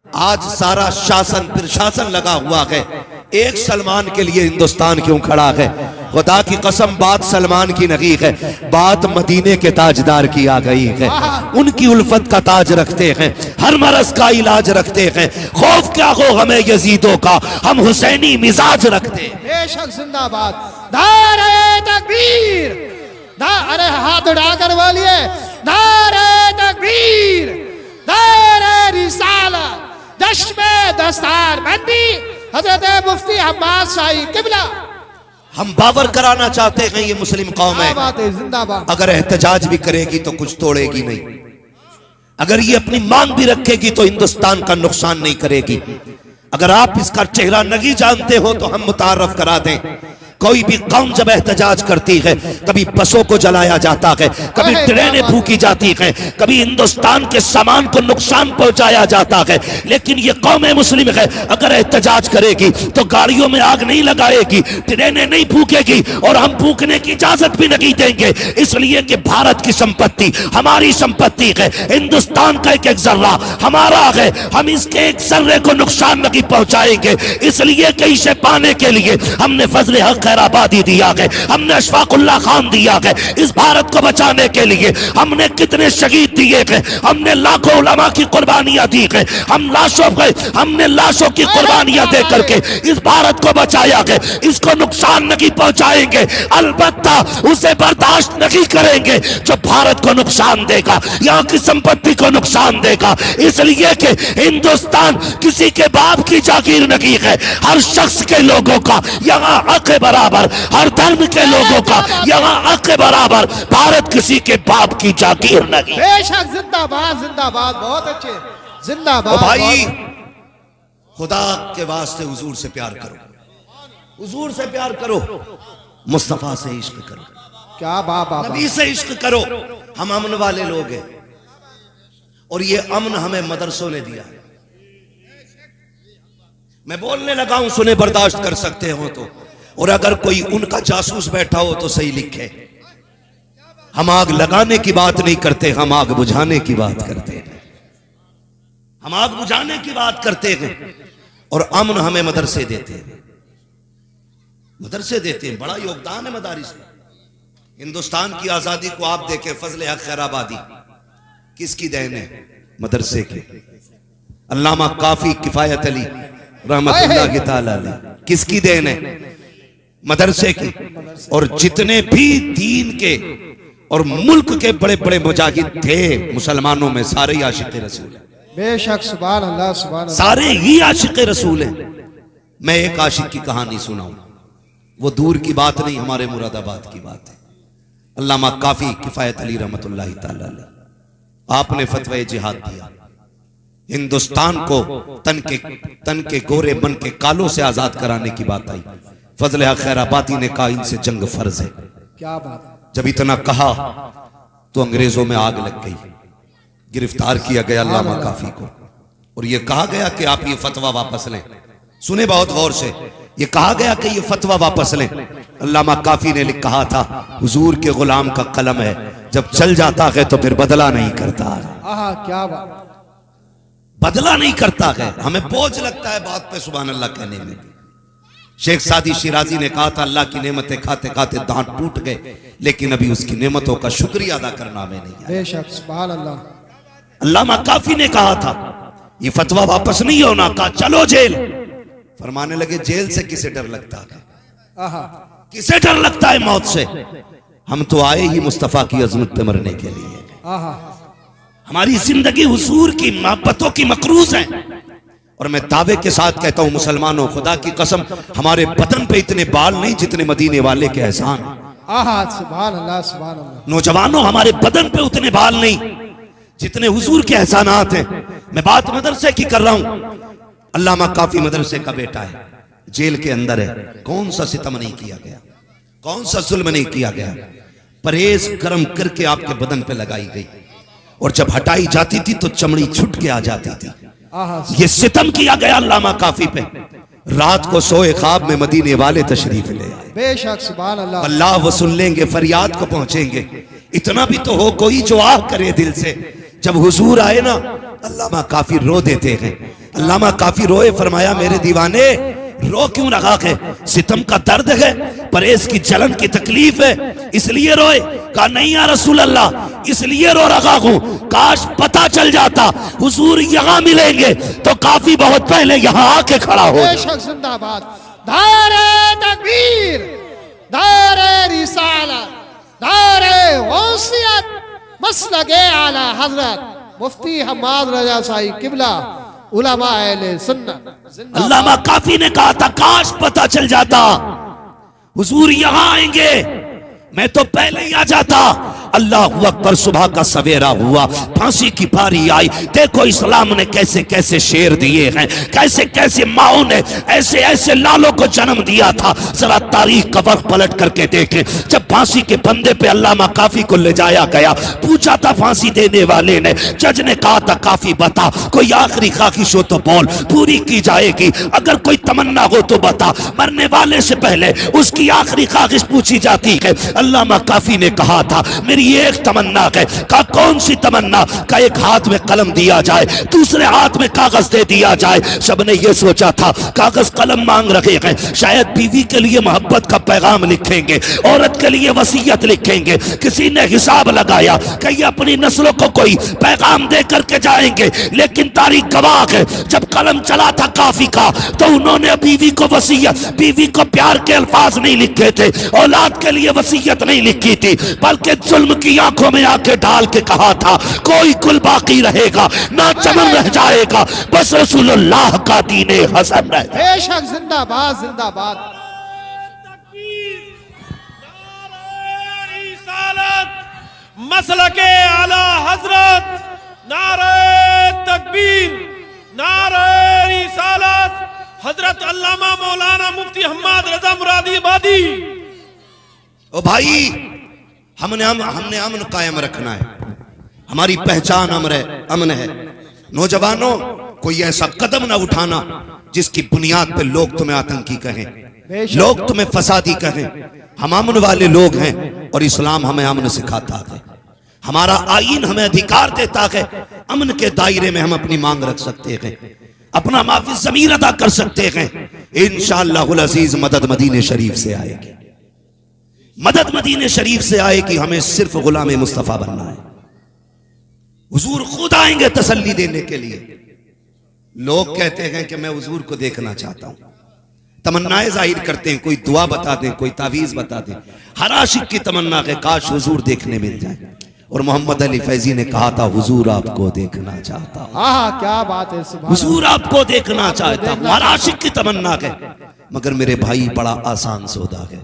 आज सारा शासन प्रशासन लगा हुआ है, एक सलमान के लिए हिंदुस्तान क्यों खड़ा है? खुदा की कसम बात सलमान की नहीं है, बात मदीने के ताजदार की आ गई है। उनकी उल्फत का ताज रखते हैं, हर मरज का इलाज रखते हैं। खौफ क्या हो हमें यजीदों का, हम हुसैनी मिजाज रखते हैं। बेशक जिंदाबाद। नारे तकबीर, अरे हाथ उठाकर बोलिए नारे तकबीर, नारे रिसालत, दश्मे दस्तार बंदी हजरत मुफ्ती अब्बास शाही किबला। हम बावर कराना चाहते हैं ये मुस्लिम कौम है, जिंदाबाद। अगर एहतजाज भी करेगी तो कुछ तोड़ेगी नहीं, अगर ये अपनी मांग भी रखेगी तो हिंदुस्तान का नुकसान नहीं करेगी। अगर आप इसका चेहरा नहीं जानते हो तो हम मुतारफ करा दें। कोई भी कौम जब एहतजाज करती है, कभी बसों को जलाया जाता है, कभी ट्रेनें फूकी जाती हैं, कभी हिंदुस्तान के सामान को नुकसान पहुंचाया जाता है, लेकिन ये कौम मुस्लिम है अगर एहतजाज करेगी तो गाड़ियों में आग नहीं लगाएगी, ट्रेनें नहीं फूकेगी और हम फूकने की इजाजत भी नहीं देंगे। इसलिए कि भारत की संपत्ति हमारी संपत्ति है, हिंदुस्तान का एक एक जर्रा हमारा है, हम इसके एक जर्रे को नुकसान नहीं पहुंचाएंगे। इसलिए कि इसे पाने के लिए हमने फजल हक आबादी दिया है, हमने अशफाकुल्लाह खान दिया है। इस भारत को बचाने के लिए हमने कितने शहीद दिए हैं, हमने लाखों उलमा की कुर्बानियां दी है, हमने लाशों की कुर्बानियां दे करके इस भारत को बचाया है। इसको नुकसान नहीं पहुंचाएंगे, अलबत्ता उसे बर्दाश्त नहीं करेंगे जो भारत को नुकसान देगा, यहाँ की संपत्ति को नुकसान देगा। इसलिए कि हिंदुस्तान किसी के बाप की जागीर नहीं है, हर शख्स के लोगों का यहाँ हक बराबर, हर धर्म के लोगों का यहाँ हक बराबर। भारत किसी के बाप की जागीर नहीं। बेशक जिंदाबाद जिंदाबाद, बहुत अच्छे जिंदाबाद। भाई खुदा के वास्ते हुजूर से प्यार करो, हुजूर से प्यार करो, मुस्तफा से इश्क करो, क्या बाबा नबी से इश्क करो। हम अमन वाले लोग हैं और ये अमन हमें मदरसों ने दिया। मैं बोलने लगा हूं, सुने बर्दाश्त कर सकते हो तो, और अगर कोई उनका जासूस बैठा हो तो सही लिखे। हम आग लगाने की बात नहीं करते, हम आग बुझाने की बात करते हैं, हम आग बुझाने की बात करते हैं। और अमन हमें मदरसे देते हैं, मदरसे देते हैं, बड़ा योगदान है मदारिस में। हिंदुस्तान की आजादी को आप देखें, फजल हक खैराबादी किसकी देन है? मदरसे की। अल्लामा काफी किफायत अली रहमतुल्लाह ताला अलैह किसकी देन है? मदरसे की। और जितने भी दीन के और मुल्क के बड़े बड़े मुजाहिद थे मुसलमानों में, सारे ही आशिक रसूल हैं। बेशक सुभान अल्लाह सुभान अल्लाह, सारे ही आशिक रसूल हैं। मैं एक आशिक की कहानी सुनाऊं, वो दूर की बात नहीं, हमारे मुरादाबाद की बात है। अल्लामा काफी किफायत अली रहमतुल्लाह ताला अलैह, आपने फतवा जिहाद दिया, हिंदुस्तान को तन के गोरे मन के कालों से आजाद कराने की बात आई। फजल हक खैराबादी ने कहा इनसे जंग फर्ज है। क्या बात। जब इतना कहा तो अंग्रेजों में आग लग गई, गिरफ्तार किया गया अल्लामा काफी को, और यह कहा गया कि आप ये फतवा वापस लें। सुने बहुत गौर से, यह कहा गया कि ये फतवा वापस लें। अल्लामा काफी ने कहा था, हुजूर के गुलाम का कलम है, जब चल जाता है तो फिर बदला नहीं करता। क्या बात, बदला नहीं करता है। हमें बोझ लगता है बात पे सुभान अल्लाह कहने में। शेख सादी शिराजी ने कहा था, अल्लाह की नेमतें खाते खाते दांत टूट गए, लेकिन अभी उसकी नेमतों का शुक्रिया अदा करना हमें नहीं आया। बेशक सुभान अल्लाह। अल्लामा काफी ने कहा था ये फतवा वापस नहीं होना, कहा चलो जेल। फरमाने लगे जेल से किसे डर लगता है, किसे डर लगता है मौत से? हम तो आए ही मुस्तफा की अजमत पे मरने के लिए। हमारी जिंदगी हुजूर की मोहब्बतों की मकरूज है। और मैं दावे के साथ कहता हूं मुसलमानों, खुदा की कसम, हमारे बदन पे इतने बाल नहीं जितने मदीने वाले के एहसान। सुभान अल्लाह सुभान अल्लाह। नौजवानों, हमारे बदन पे उतने बाल नहीं जितने हुजूर के एहसानात हैं। मैं बात मदरसे की कर रहा हूं। अल्लामा काफी मदरसे का बेटा है, जेल के अंदर है। कौन सा सितम नहीं किया गया, कौन सा जुल्म नहीं किया गया। परहेज गर्म करके आपके बदन पे लगाई गई, और जब हटाई जाती थी तो चमड़ी छुट के आ जाती थी। ये सितम किया गया अल्लामा काफी पे। रात को सोए ख्वाब में मदीने वाले तशरीफ ले आए। बेशक सुभान अल्लाह। अल्लाह वो सुन लेंगे, फरियाद को पहुंचेंगे। इतना भी तो हो कोई जो आह करे दिल से। जब हुजूर आए ना, अल्लामा काफी रो देते हैं, अल्लामा काफी रोए, फरमाया मेरे दीवाने रो क्यों रहा है? सितम का दर्द है, परहेज की जलन की तकलीफ है, इसलिए रोए? कहा नहीं या रसूल अल्लाह, इसलिए रो रहा हूं, काश पता चल जाता हुजूर यहाँ मिलेंगे तो काफी बहुत पहले यहाँ आके खड़ा हो। बेशक जिंदाबाद। दारे तकबीर, दारे रिसालत, दारे गौसियत, मसलके आला हजरत मुफ्ती हम्माद रजा साहिब किबला उलमा अहले सुन्नत। अल्लामा काफी ने कहा था काश पता चल जाता हुजूर यहाँ आएंगे, मैं तो पहले ही आ जाता। अल्लाह अकबर। सुबह का सवेरा हुआ, फांसी की बारी आई। देखो इस्लाम ने कैसे कैसे शेर दिए हैं, कैसे कैसे माओ ने ऐसे ऐसे लालों को जन्म दिया था। जरा तारीख का वक्त पलट करके देखें। जब फांसी के फंदे पे अल्लामा काफी को ले जाया गया, पूछा था फांसी देने वाले ने, जज ने कहा था काफी बता, कोई आखिरी ख्वाहिश हो तो बोल, पूरी की जाएगी। अगर कोई तमन्ना हो तो बता। मरने वाले से पहले उसकी आखिरी ख्वाहिश पूछी जाती है। अल्लामा काफी ने कहा था मेरी एक तमन्ना है। कहा कौन सी तमन्ना? का एक हाथ में कलम दिया जाए, दूसरे हाथ में कागज दे दिया जाए। सबने ये सोचा था कागज कलम मांग रहे हैं, शायद बीवी के लिए मोहब्बत का पैगाम लिखेंगे, औरत के लिए वसीयत लिखेंगे। किसी ने हिसाब लगाया कि अपनी नस्लों को कोई पैगाम दे करके जाएंगे, लेकिन तारीख गवाह है जब कलम चला था काफी का तो उन्होंने बीवी को वसीयत, बीवी को प्यार के अल्फाज नहीं लिखे थे, औलाद के लिए वसीयत नहीं लिखी थी, बल्कि जुल्म की आंखों में आके डाल के कहा था कोई कुल बाकी रहेगा ना चमन रह जाएगा, बस रसूलुल्लाह का दीने हसन रह। बेशक जिंदाबाद जिंदाबाद। मसलके आला हजरत, नारे तकबीर, नारे रिसालत, हजरत अल्लामा मौलाना मुफ्ती हम्माद रजा मुरादी आबादी। ओ भाई हमने अमन कायम रखना है, हमारी पहचान अमन है। नौजवानों कोई ऐसा कदम ना उठाना जिसकी बुनियाद पे लोग तुम्हें आतंकी कहें, लोग तुम्हें फसादी कहें। हम अमन वाले लोग हैं और इस्लाम हमें अमन सिखाता है। हमारा आईन हमें अधिकार देता है, अमन के दायरे में हम अपनी मांग रख सकते हैं, अपना माफी ज़मीर अदा कर सकते हैं। इंशाअल्लाहुल अजीज मदद मदीने शरीफ से आएगी, मदद मदीने शरीफ से आएगी। हमें सिर्फ गुलाम मुस्तफा बनना है। हुजूर खुद आएंगे तसल्ली देने के लिए। लोग कहते हैं कि मैं हुजूर को देखना चाहता हूं, तमन्नाएं जाहिर करते हैं, कोई दुआ बता दें, कोई तावीज बता दें। हर आशिक की तमन्ना है काश हुजूर देखने मिल जाए। और मोहम्मद अली फैजी ने कहा था हुजूर आपको देखना चाहता हूं। हाँ क्या बात है, सुभान हुजूर आपको देखना चाहता हूं, हर आशिक की तमन्ना है। मगर मेरे भाई बड़ा आसान सौदा है,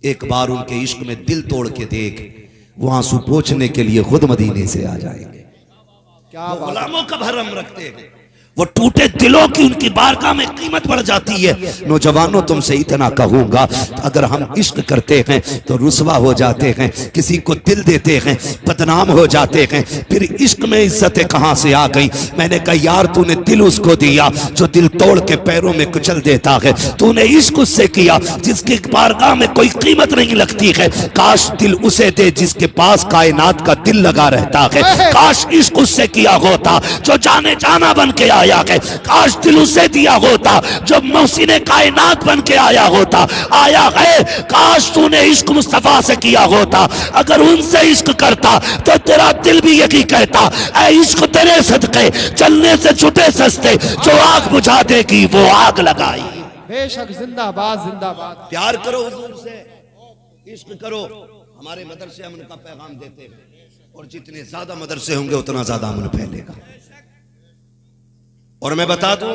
एक बार उनके इश्क में दिल तोड़ के देख, वो आंसू पोंछने के लिए खुद मदीने से आ जाएंगे। क्या वो गुलामों का भरम रखते हैं, वो टूटे दिलों की उनकी बारगाह में कीमत बढ़ जाती है। नौजवानों तुमसे इतना कहूंगा, अगर हम इश्क करते हैं तो रुसवा हो जाते हैं, किसी को दिल देते हैं बदनाम हो जाते हैं, फिर इश्क में इज्जतें कहां से आ गई। मैंने कहा यार तूने दिल उसको दिया जो दिल तोड़ के पैरों में कुचल देता है, तूने इश्क उससे किया जिसकी बारगाह में कोई कीमत नहीं लगती है। काश दिल उसे दे जिसके पास कायनात का दिल लगा रहता है। काश इश्क उससे किया होता जो जाने जाना बन के आया है। काश दिल उसे दिया होता जो मौसीने कायनात बन के आया होता, आया है। काश तूने इश्क मुस्तफा से किया होता, अगर उनसे इश्क करता तो तेरा दिल भी यही कहता ऐ इश्क तेरे सदके चलने से छुटे सस्ते, जो आग बुझा देगी वो आग लगाई। बेशक जिंदाबाद जिंदाबाद। प्यार करो हुजूर से, इश्क करो। हमारे मदरसे अमन का पैगाम देते हैं और जितने ज्यादा मदरसे होंगे उतना ज्यादा अमन फैलेगा। और मैं बता दूं,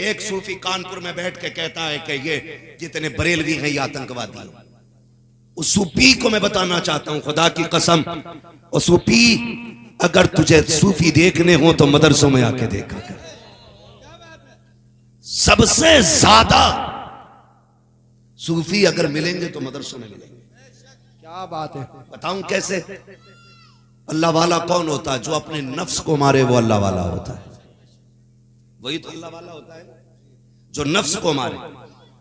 एक सूफी कानपुर में बैठ के कहता है कि ये जितने बरेलवी हैं ये आतंकवादी हैं। उस सूफी को मैं बताना चाहता हूं खुदा की कसम, और सूफी अगर तुझे सूफी देखने हो तो मदरसों में आके देखा कर। सबसे ज्यादा सूफी अगर मिलेंगे तो मदरसों में मिलेंगे। क्या बात है। बताऊं कैसे? अल्लाह वाला कौन होता है? जो अपने नफ्स को मारे वो अल्लाह वाला होता है। वही तो अल्लाह वाला होता है जो नफ्स को मारे,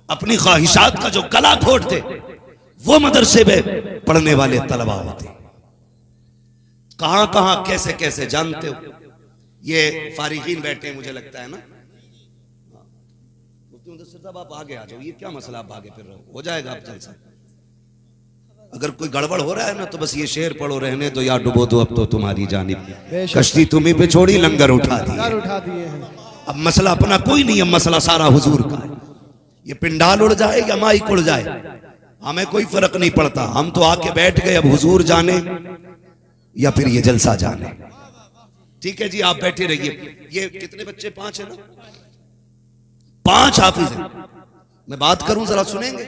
अपनी ख्वाहिशात का जो गला घोट दे, वो मदरसे में पढ़ने वाले तलबा होते। कहां कहां कैसे कैसे जानते हो? ये फारिगीन बैठे हैं, मुझे लगता है ना, मुदस्सिर साहब आप आगे आ जाओ, ये क्या मसला, आप भागे फिर रहे हो जाएगा आप जलसा। अगर कोई गड़बड़ हो रहा है ना तो बस ये शेर पढ़ो, रहने दो या डुबो दो अब तो तुम्हारी जानिब, कश्ती तुम्ही पे छोड़ी लंगर उठा दिए हैं। अब मसला अपना कोई नहीं है, मसला सारा हुजूर का है। ये पिंडाल उड़ जाए या माइक उड़ जाए हमें कोई फर्क नहीं पड़ता, हम तो आके बैठ गए, अब हुजूर जाने या फिर ये जलसा जाने। ठीक है जी, आप बैठे रहिए। ये कितने बच्चे? 5 है ना? 5 हाफिज हैं। मैं बात करूं जरा सुनेंगे?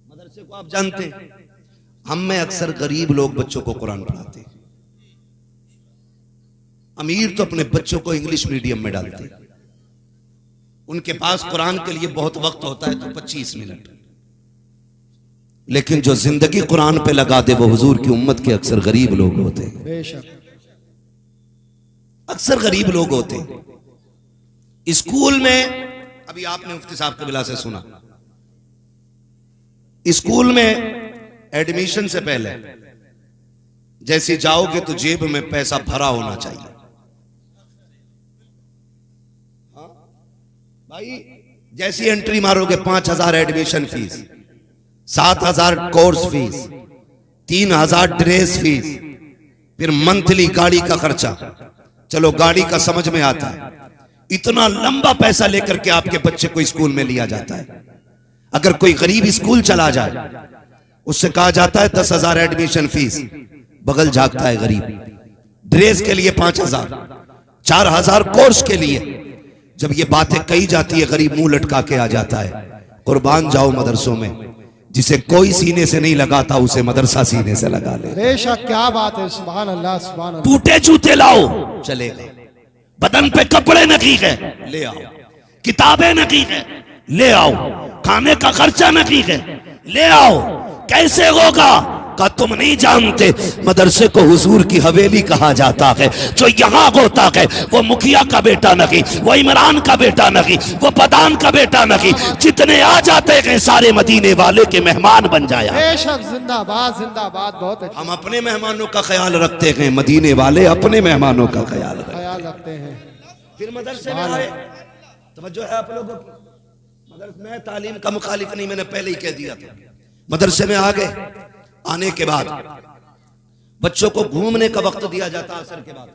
मदरसे को आप जानते हैं, हम में अक्सर गरीब लोग बच्चों को कुरान पढ़ाते हैं, अमीर तो अपने बच्चों को इंग्लिश मीडियम में डालते हैं। उनके पास कुरान के लिए बहुत वक्त होता है तो 25 मिनट, लेकिन जो जिंदगी कुरान पे लगा दे वो हुजूर की उम्मत के अक्सर गरीब लोग होते हैं। बेशक अक्सर गरीब लोग होते हैं। स्कूल में अभी आपने मुफ्ती साहब कबिला से सुना, स्कूल में एडमिशन से पहले जैसे जाओगे तो जेब में पैसा भरा होना चाहिए। हाँ भाई, जैसी एंट्री मारोगे 5,000 admission fees, 7,000 course fees, 3,000 dress fees, फिर मंथली गाड़ी का खर्चा। चलो गाड़ी का समझ में आता है, इतना लंबा पैसा लेकर के आपके बच्चे को स्कूल में लिया जाता है। अगर कोई गरीब स्कूल चला जाए उससे कहा जाता है 10,000 एडमिशन फीस, बगल झांकता है गरीब। ड्रेस के लिए 5,000, 4,000 कोर्स के लिए। जब ये बातें कही जाती है गरीब मुंह लटका के आ जाता है। कुर्बान जाओ मदरसों में, जिसे कोई सीने से नहीं लगाता उसे मदरसा सीने से लगा ले। बेशक क्या बात है, सुभान अल्लाह सुभान अल्लाह। टूटे जूते लाओ चलेगा, बदन पे कपड़े नकीक है ले आओ, किताबें नकीक है ले आओ, खाने का खर्चा नकीक है ले आओ। कैसे होगा? का तुम नहीं जानते मदरसे को हुजूर की हवेली कहा जाता है। जो यहाँ होता है वो मुखिया का बेटा नहीं, वो इमरान का बेटा नहीं, वो प्रधान का बेटा नहीं, जितने आ जाते हैं सारे मदीने वाले के मेहमान बन जाया। बेशक जिंदाबाद जिंदाबाद, बहुत अच्छा। हम अपने मेहमानों का ख्याल रखते हैं, मदीने वाले अपने मेहमानों का ख्याल रखते हैं। फिर मदरसे में आए, तवज्जो है आप लोगों की, मदरसे में तालीम का मुखालिफ नहीं, मैंने पहले ही कह दिया था। मदरसे में आ गए, आने के बाद बच्चों को घूमने का वक्त दिया जाता है असर के बाद।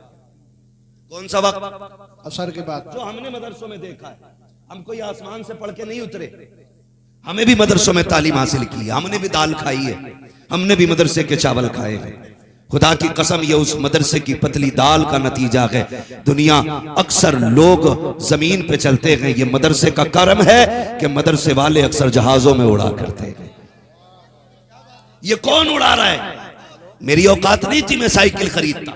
कौन सा वक्त? असर के बाद। जो हमने मदरसों में देखा है, हम कोई आसमान से पढ़ के नहीं उतरे, हमें भी मदरसों में तालीम हासिल की है, हमने भी दाल खाई है, हमने भी मदरसे के चावल खाए हैं। खुदा की कसम ये उस मदरसे की पतली दाल का नतीजा है। दुनिया अक्सर लोग जमीन पे चलते हैं, ये मदरसे का करम है कि मदरसे वाले अक्सर जहाजों में उड़ा करते हैं। ये कौन उड़ा रहा है? मेरी औकात नहीं थी मैं साइकिल खरीदता,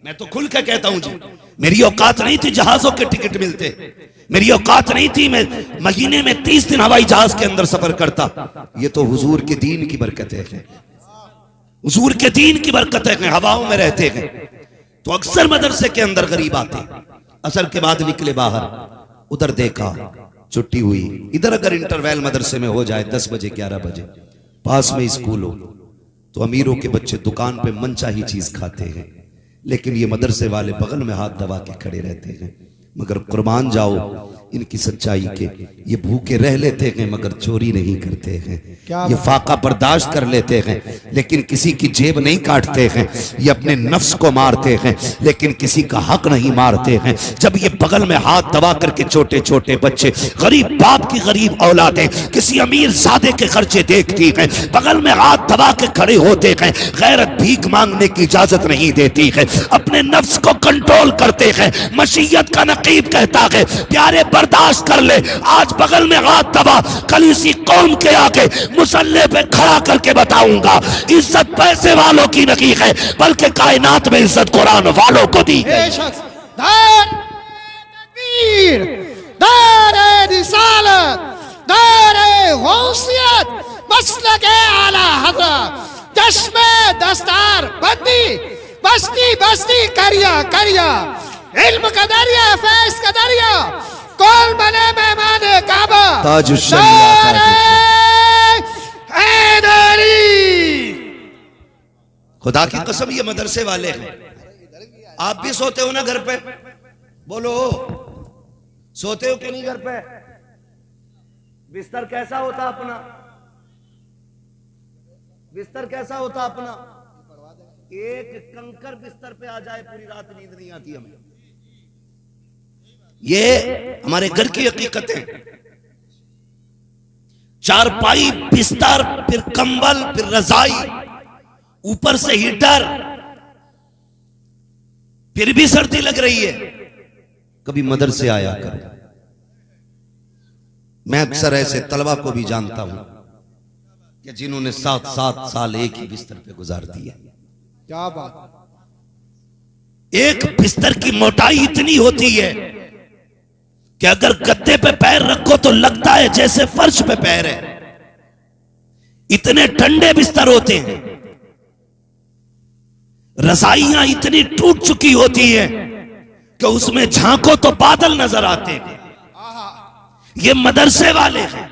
मैं तो खुल के कहता हूं जी, मेरी औकात नहीं थी जहाजों के टिकट मिलते, मेरी औकात नहीं थी मैं महीने में 30 दिन हवाई जहाज के अंदर सफर करता। ये तो हुजूर के दीन की बरकतें हैं, हुजूर के दीन की बरकतें हैं, हवाओं में रहते हैं। तो अक्सर मदरसे के अंदर गरीब आते, असर के बाद निकले बाहर, उधर देखा छुट्टी हुई। इधर अगर इंटरवल मदरसे में हो जाए 10 बजे 11 बजे, पास में स्कूल हो, तो अमीरों के बच्चे दुकान पे मनचाही चीज खाते हैं, लेकिन ये मदरसे वाले बगल में हाथ दबा के खड़े रहते हैं। मगर कुर्बान जाओ इनकी सच्चाई के, ये भूखे रह लेते हैं मगर चोरी नहीं करते हैं, ये फाका बर्दाश्त कर लेते हैं लेकिन किसी की जेब नहीं काटते हैं, ये अपने नफ्स को मारते हैं लेकिन किसी का हक नहीं मारते हैं। जब ये बगल में हाथ दबा करके छोटे छोटे बच्चे, गरीब बाप की गरीब औलादें किसी अमीर ज़ादे के खर्चे देखती हैं, बगल में हाथ दबा के खड़े होते हैं, गैरत भीख मांगने की इजाजत नहीं देती है, अपने नफ्स को कंट्रोल करते हैं। मशीयत का नकीब कहता है प्यारे बर्दाश्त कर ले, आज बगल में हाथ दबा, कल इसी कौम के आगे मुसल्ले पे खड़ा करके बताऊंगा इज्जत पैसे वालों की नहीं है बल्कि कायनात में इज्जत कुरान वालों को दी है। दस्तार बंदी बस्ती बस्ती करिया करिया, इल्म का दरिया फैज का दरिया, कौन बने मेहमान काबा, खुदा की कसम ये मदरसे वाले हैं। आप भी सोते हो ना घर पे, बोलो सोते हो कि नहीं घर पे? बिस्तर कैसा होता अपना? बिस्तर कैसा होता अपना? एक कंकर बिस्तर पे आ जाए पूरी रात नींद नहीं आती हमें। ये हमारे घर की हकीकत है। चारपाई, बिस्तर, फिर कंबल, फिर रजाई, ऊपर से हीटर, फिर भी सर्दी लग रही है। कभी मदरसे आया करो। मैं अक्सर ऐसे तलबा को भी जानता हूं कि जिन्होंने 7-7 साल एक ही बिस्तर पे गुजार दिया। क्या बात। एक बिस्तर की मोटाई इतनी होती है कि अगर गद्दे पे पैर रखो तो लगता है जैसे फर्श पे पैर है। इतने ठंडे बिस्तर होते हैं। रजाइयां इतनी टूट चुकी होती है कि उसमें झांको तो बादल नजर आते हैं। ये मदरसे वाले हैं।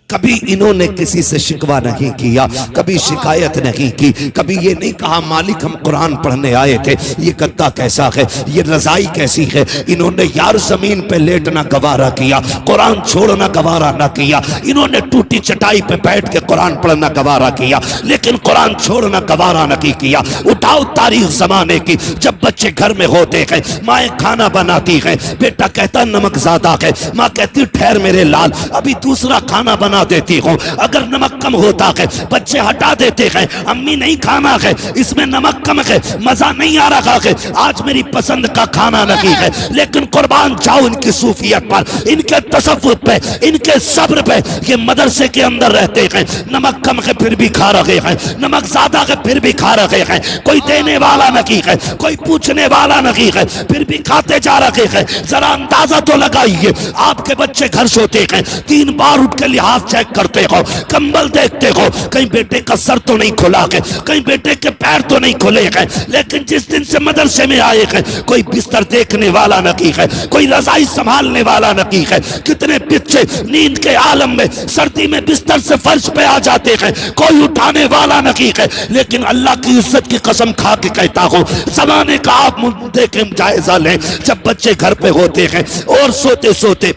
कभी इन्होंने किसी से शिकवा नहीं किया, कभी शिकायत नहीं की, कभी ये नहीं कहा मालिक हम कुरान पढ़ने आए थे, ये गद्दा कैसा है, ये रजाई कैसी है। इन्होंने यार जमीन पे लेटना गवारा किया, कुरान छोड़ना गवारा ना किया। इन्होंने टूटी चटाई पे बैठ के कुरान पढ़ना गवारा किया, लेकिन कुरान छोड़ना गवारा नहीं किया। उठाओ तारीख जमाने की, जब बच्चे घर में होते हैं, माए खाना बनाती है, बेटा कहता नमक ज्यादा है, माँ कहती ठहर मेरे लाल अभी दूसरा खाना बना देती हूं। अगर नमक कम होता है बच्चे हटा देते हैं, अम्मी नहीं खाना है, इसमें नमक कम है, मजा नहीं आ रहा है, आज मेरी पसंद का खाना नहीं है। लेकिन कुर्बान जाओ इनकी सूफियत पर, इनके तसव्वुफ पे, इनके सब्र पे। ये मदरसे के अंदर रहते हैं, नमक कम है फिर भी खा रहे हैं, नमक ज्यादा है फिर भी खा रहे हैं। कोई देने वाला नहीं है, कोई पूछने वाला नहीं है, फिर भी खाते जा रहे हैं। जरा अंदाजा तो लगाइए, आपके बच्चे घर सोते हैं, 3 बार उठ के लिहाज चेक करते हो, कंबल देखते हो, कहीं बेटे का सर तो नहीं खुला है, कहीं बेटे के पैर तो नहीं खुले हैं। लेकिन जिस दिन से मदरसे में आए हैं, कोई बिस्तर देखने वाला नहीं है, कोई रजाई संभालने वाला नहीं है। कितने बच्चे नींद के आलम में सर्दी में बिस्तर से फर्श पे आ जाते हैं, कोई उठाने वाला नहीं है। लेकिन अल्लाह की इज्जत की कसम खा के कहता हूं, जमाने का आप मुद्दे के जायजा लें, जब बच्चे घर पे होते हैं और सोते सोते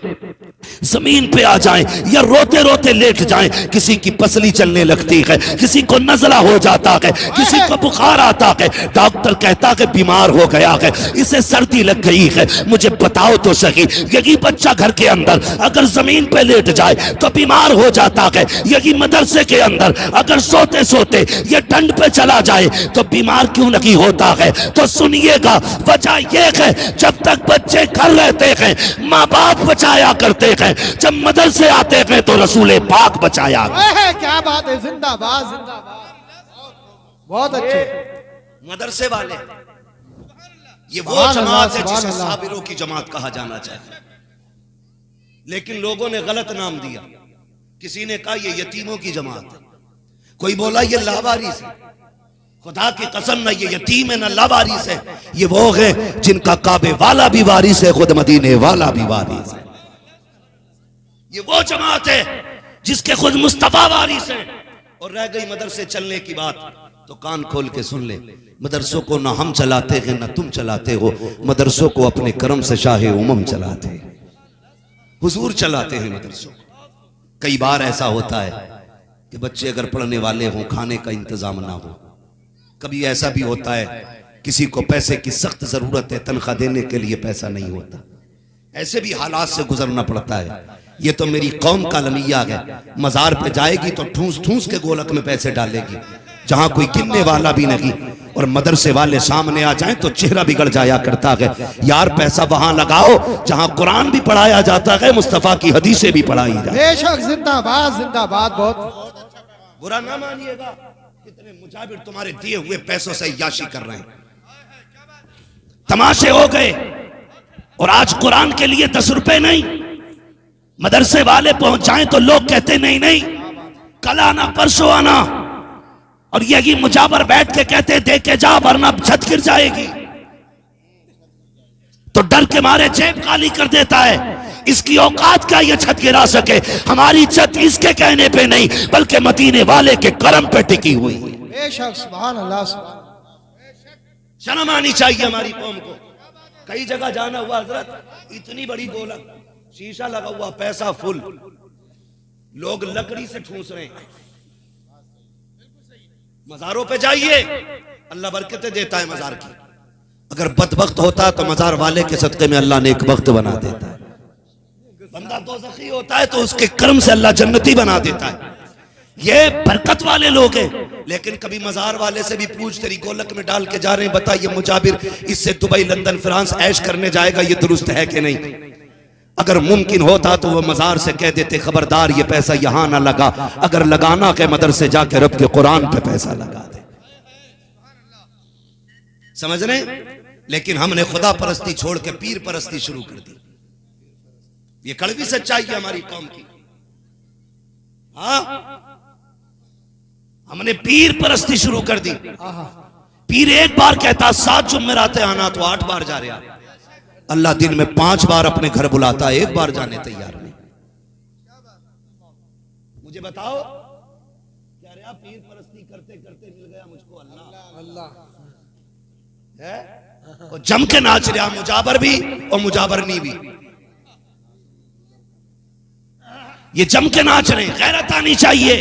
जमीन पे आ जाएं या रोते रोते लेट जाएं, किसी की पसली चलने लगती है, किसी को नजला हो जाता है, किसी को बुखार आता है, डॉक्टर कहता है बीमार हो गया है, इसे सर्दी लग गई है। मुझे बताओ तो सही, यही बच्चा घर के अंदर अगर जमीन पे लेट जाए तो बीमार हो जाता है, यही मदरसे के अंदर अगर सोते सोते ये ठंड पे चला जाए तो बीमार क्यों नहीं होता है? तो सुनिएगा, वजह यह है जब तक बच्चे घर रहते हैं माँ बाप बचाया करते हैं, जब मदरसे आते हैं तो रसूले पाक बचाया। क्या बात है, जिंदाबाद जिंदाबाद, बहुत अच्छे मदरसे वाले। ये वो जमात है जिसे साबिरों की जमात कहा जाना चाहिए, लेकिन लोगों ने गलत नाम दिया। किसी ने कहा ये यतीमों की जमात है, कोई बोला ये लावारिस है। खुदा की कसम, ना ये यतीम है ना लावारिस है, ये वो है जिनका काबे वाला भी वारिस है, खुद मदीने वाला भी वारिस है। ये वो जमात है जिसके खुद मुस्तफा वारिस है। और रह गई मदरसे चलने की बात, तो कान खोल के सुन ले, मदरसों को ना हम चलाते हैं ना तुम चलाते हो, मदरसों को अपने करम से शाहे उमम चलाते हैं, हुजूर चलाते हैं मदरसों को। कई बार ऐसा होता है कि बच्चे अगर पढ़ने वाले हों, खाने का इंतजाम ना हो। कभी ऐसा भी होता है किसी को पैसे की सख्त जरूरत है, तनख्वाह देने के लिए पैसा नहीं होता। ऐसे भी हालात से गुजरना पड़ता है। ये तो मेरी कौम का लमिया है, मजार पे जाएगी तो ठूस ठूस के गोलक में पैसे डालेगी, जहां कोई गिनने वाला भी नहीं। और मदरसे वाले सामने आ जाएं तो चेहरा बिगड़ जाया करता है। यार पैसा वहां लगाओ जहां कुरान भी पढ़ाया जाता है, मुस्तफा की हदीसें भी पढ़ाई जाती। बेशक, जिंदाबाद जिंदाबाद, बहुत बुरा ना मानिएगा, कितने मुजाबिर तुम्हारे दिए हुए पैसों से याशी कर रहे हैं। तमाशे हो गए। और आज कुरान के लिए 10 रुपए नहीं, मदरसे वाले पहुंचाएं तो लोग कहते नहीं नहीं कल आना परसों आना, और यही मुजाबर बैठ के कहते दे के जा वरना छत गिर जाएगी। तो डर के मारे जेब खाली कर देता है। इसकी औकात क्या ये छत गिरा सके? हमारी छत इसके कहने पे नहीं बल्कि मदीने वाले के करम पे टिकी हुई। बेशक, सुभान अल्लाह, शर्म आनी चाहिए हमारी कौम को। कई जगह जाना हुआ हजरत, इतनी बड़ी गोलक, शीशा लगा हुआ, पैसा फुल, लोग लकड़ी से ठूस रहे हैं। मजारों पे जाइए, अल्लाह बरकतें देता है मजार की। अगर बदबख्त होता तो मजार वाले के सदके में अल्लाह नेक वक्त बना देता है। बंदा दोज़खी होता है तो उसके कर्म से अल्लाह जन्नती बना देता है। ये बरकत वाले लोग हैं। लेकिन कभी मजार वाले से भी पूछ, तेरी गोलक में डाल के जा रहे हैं, बता ये मुजाबिर इससे दुबई, लंदन, फ्रांस ऐश करने जाएगा, ये दुरुस्त है कि नहीं? अगर मुमकिन होता तो वो मजार से कह देते, खबरदार ये पैसा यहां ना लगा, अगर लगाना के मदरसे जाके रब के कुरान पे पैसा लगा दे। समझ रहे? लेकिन हमने खुदा परस्ती छोड़ के पीर परस्ती शुरू कर दी। ये कड़वी सच्चाई है हमारी कौम की। हाँ, हमने पीर परस्ती शुरू कर दी। पीर एक बार कहता 7 जुम्मेराते आना, तो 8 बार जा रहा। अल्लाह दिन में 5 बार अपने घर बुलाता, 1 बार जाने तैयार नहीं। मुझे बताओ, क्या रे आप पीर परस्ती करते करते मिल गया मुझको अल्लाह है? और जम के नाच रहा, मुजाबर भी और मुजाबरनी भी। ये जम के नाच रहे, गैरत आनी चाहिए।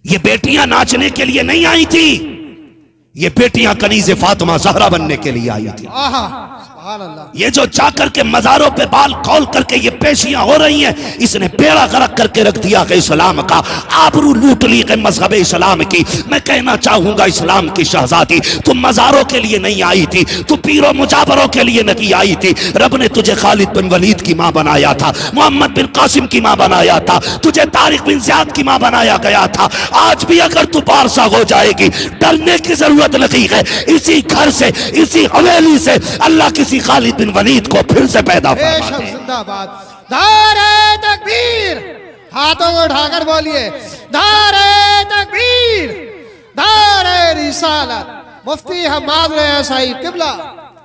ये बेटियां नाचने के लिए नहीं आई थी, ये बेटियां कनीज़े फातिमा ज़हरा बनने के लिए आई थी। ये जो जाकर के मजारों पे बाल खोल करके ये पेशियां हो रही हैं, इसने बेड़ा गर्क करके रख दिया कि इस्लाम का, आबरू लूट ली कि मजहब इस्लाम की। मैं कहना चाहूंगा, इस्लाम की शहजादी, तुम मजारों के लिए नहीं आई थी, तू पीरों मुजाबरों के लिए नहीं आई थी। रब ने तुझे खालिद बिन वलीद की मां बनाया था, मोहम्मद बिन कासिम की मां बनाया था, तुझे तारिक बिन ज़ियाद की मां बनाया गया था। आज भी अगर तू बारसा हो जाएगी, डरने की जरूरत नहीं है। इसी घर से, इसी हवेली से अल्लाह किसी खालिद बिन वलीद को फिर से पैदा फरमा दे। जिंदाबाद। नारे तकबीर, हाथों को उठाकर बोलिए, नारे तकबीर, नारे रिसालत। मुफ्ती हम्माद रज़ाई किबला,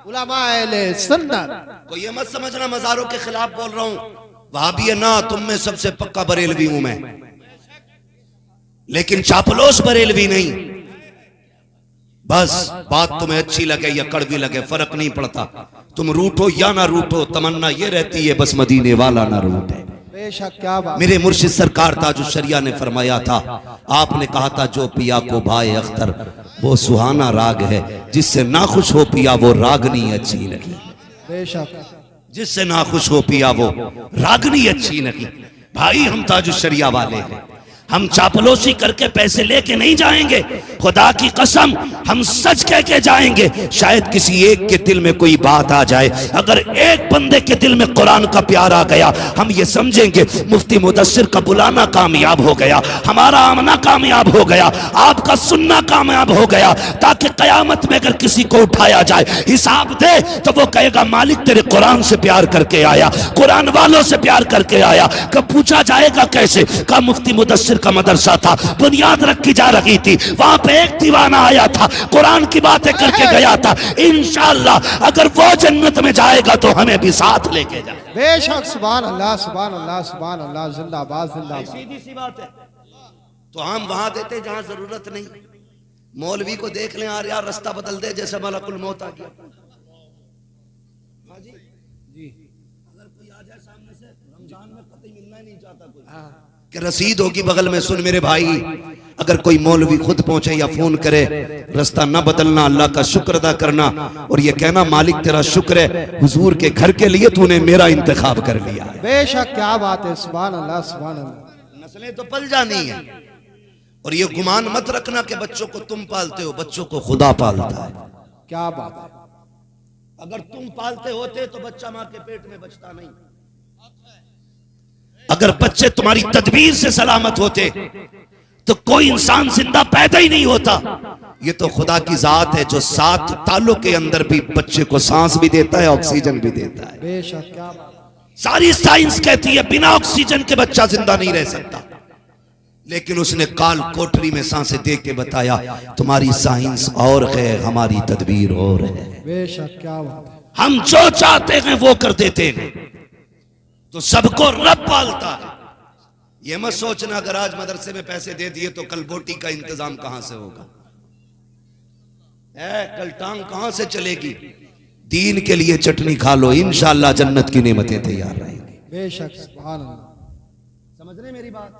उलमा अहले सुन्नत। कोई ये मत समझना मजारों के खिलाफ बोल रहा हूं, वहाबी है ना, तुम में सबसे पक्का बरेलवी हूं मैं, लेकिन चापलोस बरेलवी नहीं। बस बात तुम्हें अच्छी लगे या कड़वी लगे, फर्क नहीं पड़ता। तुम रूठो या ना रूठो, तमन्ना ये रहती है बस मदीने वाला ना रूठे। बेशक, क्या बात। मेरे मुर्शिद सरकार ताजुश शरिया ने फरमाया था, आपने कहा था जो पिया को भाई अख्तर वो सुहाना राग है, जिससे नाखुश हो पिया वो रागनी अच्छी लगी। बेशक, जिससे नाखुश हो पिया वो रागनी अच्छी लगी। भाई हम ताजुश शरिया वाले हैं, हम चापलोसी करके पैसे लेके नहीं जाएंगे। खुदा की कसम हम सच कह के जाएंगे। शायद किसी एक के दिल में कोई बात आ जाए, अगर एक बंदे के दिल में कुरान का प्यार आ गया, हम ये समझेंगे मुफ्ती मुदस्सिर का बुलाना कामयाब हो गया, हमारा आमना कामयाब हो गया, आपका सुनना कामयाब हो गया। ताकि कयामत में अगर किसी को उठाया जाए, हिसाब दे, तो वो कहेगा मालिक तेरे कुरान से प्यार करके आया, कुरान वालों से प्यार करके आया। कब पूछा जाएगा कैसे? का मुफ्ती मुदस्सिर का मदरसा था, बुनियाद रखी जा रही थी, वहां पे एक दीवाना आया था, कुरान की बातें करके गया था। इंशाअल्लाह अगर वो जन्नत में जाएगा तो हमें भी साथ लेके जाए। बेशक, सुभान अल्लाह, सुभान अल्लाह, सुभान अल्लाह। जिंदाबाद, जिंदाबाद। सीधी सी बात है। तो हम वहां देते जहां जरूरत नहीं। मौलवी को देख लें, यार रास्ता बदल दे, जैसे मलकुल मौत आ गया। हाँ जी, अगर कोई आ जाए सामने से, रमजान में कतई मिलना ही नहीं चाहता कोई, कि रसीद होगी बगल में, सुन मेरे भाई, अगर कोई मौलवी खुद पहुंचे या फोन करे, रास्ता न बदलना, अल्लाह का शुक्र अदा करना और ये कहना मालिक तेरा शुक्र है, हुजूर के घर के लिए तूने मेरा इंतखाब कर लिया। बेशक, क्या बात है। सुभान अल्लाह, सुभान अल्लाह। नस्लें तो पल जानी है। और ये गुमान मत रखना कि बच्चों को तुम पालते हो, बच्चों को खुदा पालता है। क्या बात है। अगर तुम पालते होते तो बच्चा मां के पेट में बचता नहीं। अगर बच्चे तुम्हारी तदबीर से सलामत होते तो कोई इंसान जिंदा पैदा ही नहीं होता। ये तो खुदा की जात है जो 7 तालों के अंदर भी बच्चे को सांस भी देता है, ऑक्सीजन भी देता है। बेशक, क्या बात। सारी साइंस कहती है बिना ऑक्सीजन के बच्चा जिंदा नहीं रह सकता, लेकिन उसने काल कोठरी में सांसें दे के बताया तुम्हारी साइंस और है, हमारी तदबीर और है। बेशक, क्या बात है। हम जो चाहते हैं वो कर देते हैं, तो सबको रब पालता है। ये मत सोचना अगर आज मदरसे में पैसे दे दिए तो कल बोटी का इंतजाम कहां से होगा, कल टांग कहां से चलेगी। दीन के लिए चटनी खा लो, इंशाअल्लाह जन्नत की नेमतें तैयार रहेंगी। बेशक, सुभान अल्लाह। समझ रहे मेरी बात?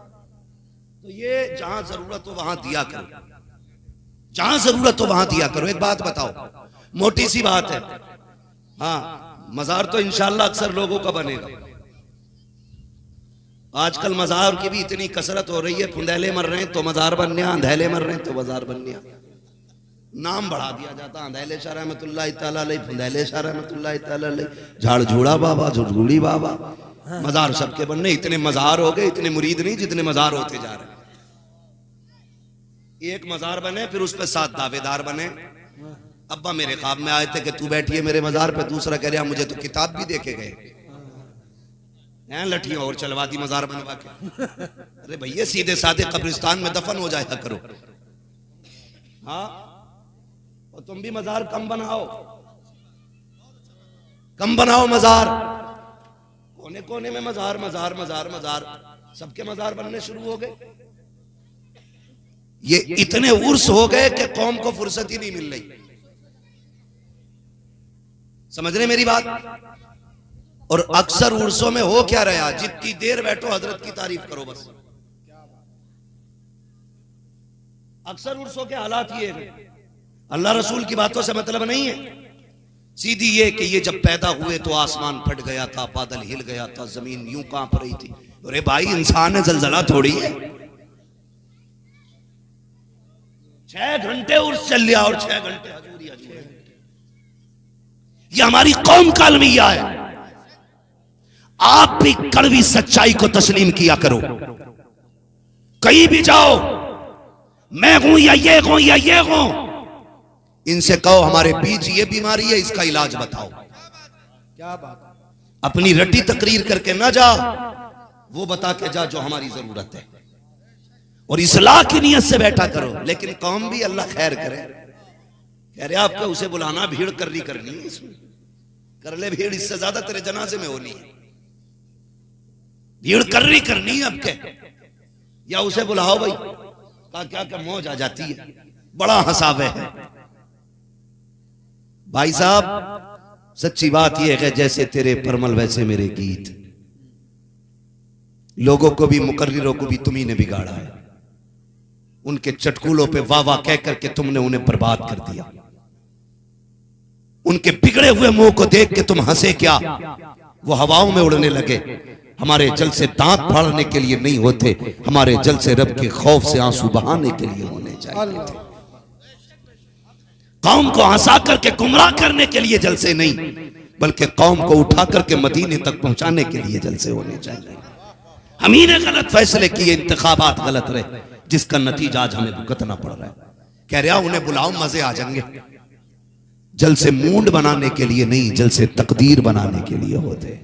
तो ये जहां जरूरत हो वहां दिया करो, जहां जरूरत हो वहां दिया करो। एक बात बताओ, मोटी सी बात है, हाँ, मजार तो इंशाअल्लाह अक्सर लोगों का बनेगा। आजकल मजार की भी इतनी कसरत हो रही है, फुंदेले मर रहे हैं तो मजार बन गया, अंधेले मर रहे हैं तो मजार बन गया। नाम बढ़ा दिया जाता, अंधेले शाह रहमतुल्लाह तआला अलैह, फुंदेले शाह रहमतुल्लाह तआला अलैह, झाड़झूड़ा बाबा, झुड़झूड़ी बाबा, मजार सबके बनने। इतने मजार हो गए, इतने मुरीद नहीं जितने मजार होते जा रहे हैं। एक मजार बने, फिर उस पर 7 दावेदार बने। अब्बा मेरे ख्वाब में आए थे कि तू बैठिए मेरे मजार पे, दूसरा कह रहा मुझे तो किताब भी देके गए हैं, लठियां और चलवा दी मजार बनवा के। अरे भैया सीधे साधे कब्रिस्तान में दफन हो जाया करो। हाँ, और तुम भी मजार कम बनाओ, कम बनाओ मजार। कोने कोने में मजार मजार मजार मजार, सबके मजार बनने शुरू हो गए। ये इतने उर्स हो गए कि कौम को फुर्सत ही नहीं मिल रही। समझ रहे मेरी बात? और अक्सर उर्सों में हो क्या रहा, जितनी देर बैठो हजरत की तारीफ करो बस। अक्सर उर्सों के हालात ये हैं, अल्लाह रसूल की बातों से मतलब नहीं है, सीधी ये कि ये जब पैदा हुए तो आसमान फट गया था, बादल हिल गया था, जमीन यूं कांप रही थी। अरे भाई, इंसान है, जलजला थोड़ी है। 6 घंटे उर्स चल लिया और 6 घंटे हजूरी हजूरी। ये हमारी कौम का अलमिया है। आप भी कड़वी सच्चाई को तस्लीम किया करो। कहीं भी जाओ, मैं हूं या ये हूं या ये हूं, इनसे कहो हमारे बीच ये बीमारी है, इसका इलाज बताओ। क्या बात। अपनी रट्टी तकरीर करके ना जा, वो बता के जा जो हमारी जरूरत है, और इस्लाह की नियत से बैठा करो। लेकिन कौम भी अल्लाह खैर करे, कह रहे आपको उसे बुलाना, भीड़ करनी है इसमें, कर ले भीड़, इससे ज्यादा तेरे जनाजे में होनी है। भीड़ करनी है अब के, या उसे बुलाओ भाई, क्या क्या मौज आ जाती है, बड़ा हंसावे है। भाई साहब, सच्ची बात यह है जैसे तेरे परमल वैसे मेरे गीत, लोगों को भी मुकर्रिरों को भी तुम्ही ने बिगाड़ा है। उनके चटकुलों पे वाह वाह कह करके तुमने उन्हें बर्बाद कर दिया। उनके बिगड़े हुए मुंह को देख के तुम हंसे क्या, वो हवाओं में उड़ने लगे। हमारे जल से दांत फाड़ने के लिए नहीं होते, हमारे जल से रब के खौफ से आंसू बहाने के लिए होने चाहिए थे। कौम को हंसा करके गुमराह करने के लिए जलसे नहीं, बल्कि कौम को उठा करके मदीने तक पहुंचाने के लिए जलसे होने चाहिए। हम ही ने गलत फैसले किए, इंतखाबात गलत रहे, जिसका नतीजा आज हमें भुगतना पड़ रहा है। कह रहा उन्हें बुलाओ, मजे आ जाएंगे। जलसे मूड बनाने के लिए नहीं, जलसे तकदीर बनाने के लिए होते।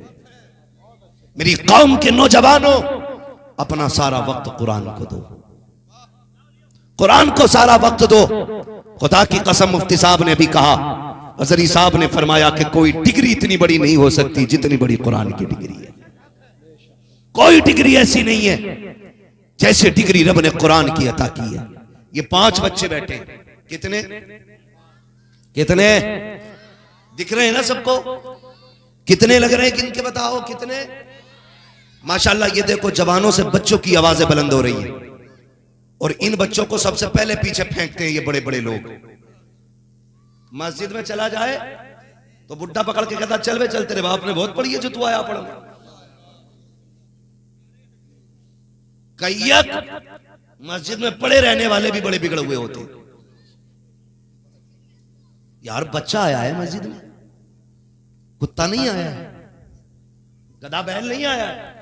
मेरी कौम के नौजवानों, अपना सारा वक्त कुरान को दो, कुरान को सारा वक्त दो। खुदा की कसम, मुफ्ती साहब ने भी कहा, हजरी साहब ने फरमाया कि कोई डिग्री इतनी बड़ी नहीं हो सकती जितनी बड़ी कुरान की डिग्री है। कोई डिग्री ऐसी नहीं है जैसे डिग्री रब ने कुरान की अता की है। ये 5 बच्चे बैठे, कितने कितने दिख रहे हैं ना सबको? कितने लग रहे हैं, किनके बताओ कितने? माशाल्लाह, ये देखो जवानों से बच्चों की आवाजें बुलंद हो रही हैं, और इन बच्चों को सबसे पहले पीछे फेंकते हैं ये बड़े बड़े लोग। मस्जिद में चला जाए तो बुढ़ा पकड़ के कहता चल बे चल, तेरे बाप ने बहुत पढ़ी है जो तू आया पढ़ने। कैयत मस्जिद में पड़े रहने वाले भी बड़े बिगड़े हुए होते हैं। यार बच्चा आया है मस्जिद में, कुत्ता नहीं आया है, गधा बैल नहीं आया है,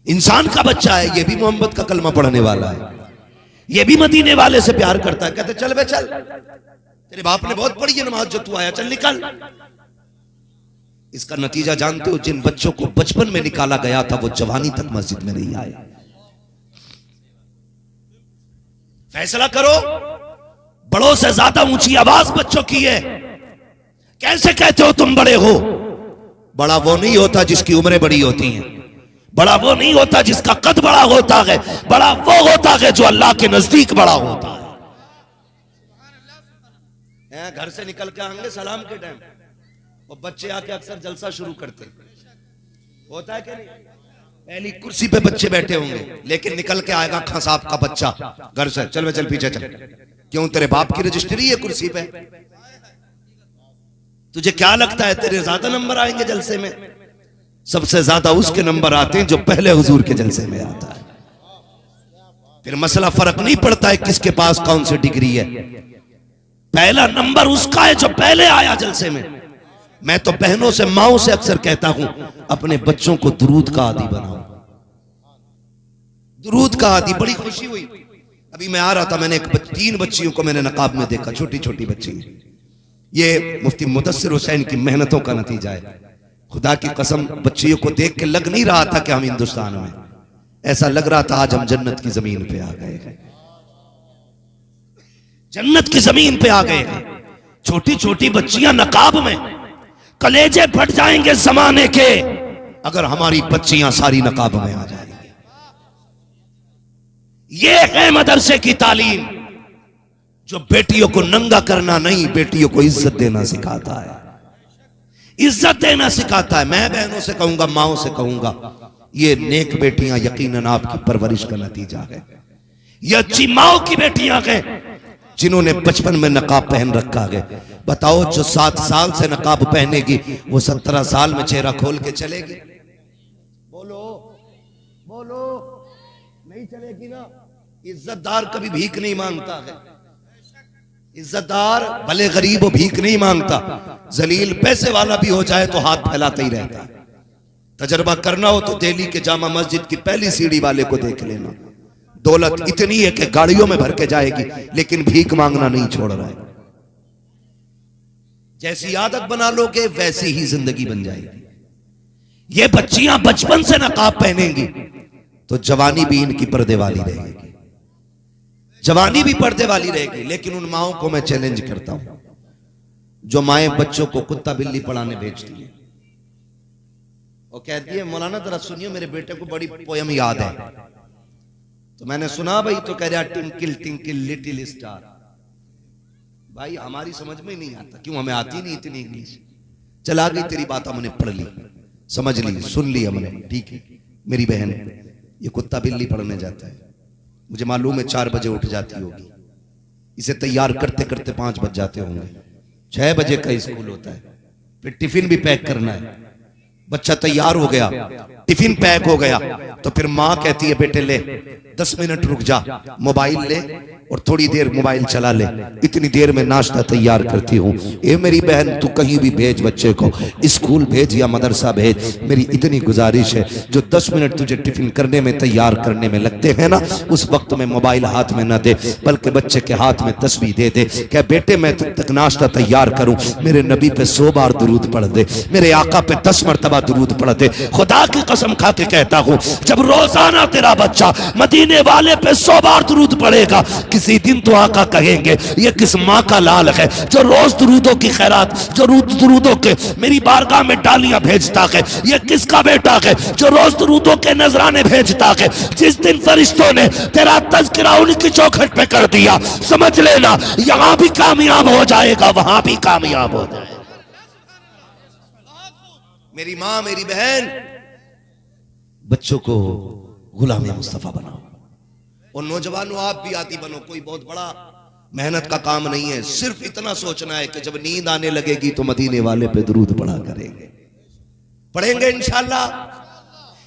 इंसान का बच्चा है। ये भी मोहम्मद का कलमा पढ़ने वाला है, ये भी मदीने वाले से प्यार करता है। कहते चल बे चल, तेरे बाप ने बहुत पढ़ी है नमाज जो तू आया, चल निकल। इसका नतीजा जानते हो? जिन बच्चों को बचपन में निकाला गया था वो जवानी तक मस्जिद में नहीं आए। फैसला करो, बड़ों से ज्यादा ऊंची आवाज बच्चों की है। कैसे कहते हो तुम बड़े हो? बड़ा वो नहीं होता जिसकी उम्रें बड़ी होती हैं, बड़ा वो नहीं होता जिसका कद बड़ा होता है, बड़ा वो होता है जो अल्लाह के नजदीक बड़ा होता है। घर से निकल के आएंगे सलाम के टाइम, और बच्चे आके अक्सर जलसा शुरू करते होता है कि नहीं? पहली कुर्सी पे बच्चे बैठे होंगे, लेकिन निकल के आएगा खां साहब का बच्चा घर से, चल चल पीछे चल। क्यों? तेरे बाप की रजिस्ट्री है कुर्सी पे। तुझे क्या लगता है तेरे ज्यादा नंबर आएंगे जलसे में? सबसे ज्यादा उसके नंबर आते हैं जो पहले हुजूर के जलसे में आता है। फिर मसला फर्क नहीं पड़ता है किसके पास कौन सी डिग्री है, पहला नंबर उसका है जो पहले आया जलसे में। मैं तो बहनों से, माओ से अक्सर कहता हूं, अपने बच्चों को दुरूद का आदी बनाओ, दुरूद का आदी। बड़ी खुशी हुई, अभी मैं आ रहा था, मैंने 3 बच्चियों को मैंने नकाब में देखा, छोटी छोटी बच्ची। ये मुफ्ती मुदस्सिर हुसैन की मेहनतों का नतीजा है। खुदा की कसम, बच्चियों को देख के लग नहीं रहा था कि हम हिंदुस्तान में, ऐसा लग रहा था आज हम जन्नत की जमीन पे आ गए हैं, जन्नत की जमीन पे आ गए हैं। छोटी छोटी बच्चियां नकाब में, कलेजे फट जाएंगे जमाने के अगर हमारी बच्चियां सारी नकाब में आ जाएंगी। ये है मदरसे की तालीम, जो बेटियों को नंगा करना नहीं, बेटियों को इज्जत देना सिखाता है, इज्जत देना सिखाता है। मैं बहनों से कहूंगा, माओ से कहूंगा, ये नेक बेटियां यकीनन आपकी परवरिश का नतीजा है। ये अच्छी माओ की बेटियां हैं जिन्होंने बचपन में नकाब पहन रखा है। बताओ, जो 7 साल से नकाब पहनेगी वो 17 साल में चेहरा खोल के चलेगी? बोलो बोलो, नहीं चलेगी ना। इज्जतदार कभी भीख नहीं मांगता है, इज्जतदार भले गरीब हो भीख नहीं मांगता। जलील पैसे वाला भी हो जाए तो हाथ फैलाता ही रहता है। तजर्बा करना हो तो दिल्ली के जामा मस्जिद की पहली सीढ़ी वाले को देख लेना। दौलत इतनी है कि गाड़ियों में भर के जाएगी, लेकिन भीख मांगना नहीं छोड़ रहा है। जैसी आदत बना लोगे वैसी ही जिंदगी बन जाएगी। ये बच्चियां बचपन से नकाब पहनेंगी तो जवानी भी इनकी पर्दे वाली रहेगी, जवानी भी पर्दे वाली रहेगी। लेकिन उन माओं को मैं चैलेंज करता हूं जो माएं बच्चों को कुत्ता बिल्ली पढ़ाने भेजती है, वो कहती है, मौलाना जरा सुनियो, मेरे बेटे को बड़ी पोयम याद है। तो मैंने सुना भाई, तो कह रहा टिंकल टिंकल लिटिल स्टार। भाई हमारी समझ में नहीं आता, क्यों? हमें आती नहीं इतनी इंग्लिश। चला गई तेरी बात, हमने पढ़ ली, समझ ली, सुन ली हमने, ठीक है। मेरी बहन ये कुत्ता बिल्ली पढ़ने जाता है, मुझे मालूम है 4 बजे उठ जाती होगी, इसे तैयार करते करते 5 बज जाते होंगे। 6 बजे का स्कूल होता है, फिर टिफिन भी पैक करना है। बच्चा तैयार हो गया, टिफिन पैक हो गया, तो फिर माँ कहती है, बेटे ले 10 मिनट रुक जा, मोबाइल ले और थोड़ी देर मोबाइल चला ले, इतनी देर में नाश्ता तैयार करती हूँ। ए मेरी बहन, तू कहीं भी भेज बच्चे को, स्कूल भेज या मदरसा भेज, मेरी इतनी गुजारिश है, जो 10 मिनट तुझे टिफिन करने में, तैयार करने में लगते हैं ना, उस वक्त में मोबाइल हाथ में न दे, बल्कि बच्चे के हाथ में तस्बीह दे दे। क्या बेटे, मैं तब तक नाश्ता तैयार करूं, मेरे नबी पे 100 बार दुरूद पढ़ दे, मेरे आका पे 10 मरतबा दुरूद पढ़ दे। खुदा की कसम खा के कहता हूं, जब रोजाना तेरा बच्चा मदीने वाले पे 100 बार दुरूद पढ़ेगा, किसी दिन तो आका कहेंगे, ये किस माँ का लाल है जो रोज दुरूदों की खैरात, जो रोज दुरूदों के मेरी बारगाह में डालियां भेजता है, ये किसका बेटा है जो रोज दुरूदों के नजराने भेजता है। जिस दिन फरिश्तों ने तेरा तज़किरा उनकी चौखट पे कर दिया, समझ लेना यहां भी कामयाब हो जाएगा, वहां भी कामयाब हो जाएगा। मेरी माँ, मेरी बहन, बच्चों को गुलाम मुस्तफा बनाओ। और नौजवानों, आप भी आती बनो, कोई बहुत बड़ा मेहनत का काम नहीं है, सिर्फ इतना सोचना है कि जब नींद आने लगेगी तो मदीने वाले पे दुरूद पढ़ा करेंगे, पढ़ेंगे इंशाअल्लाह।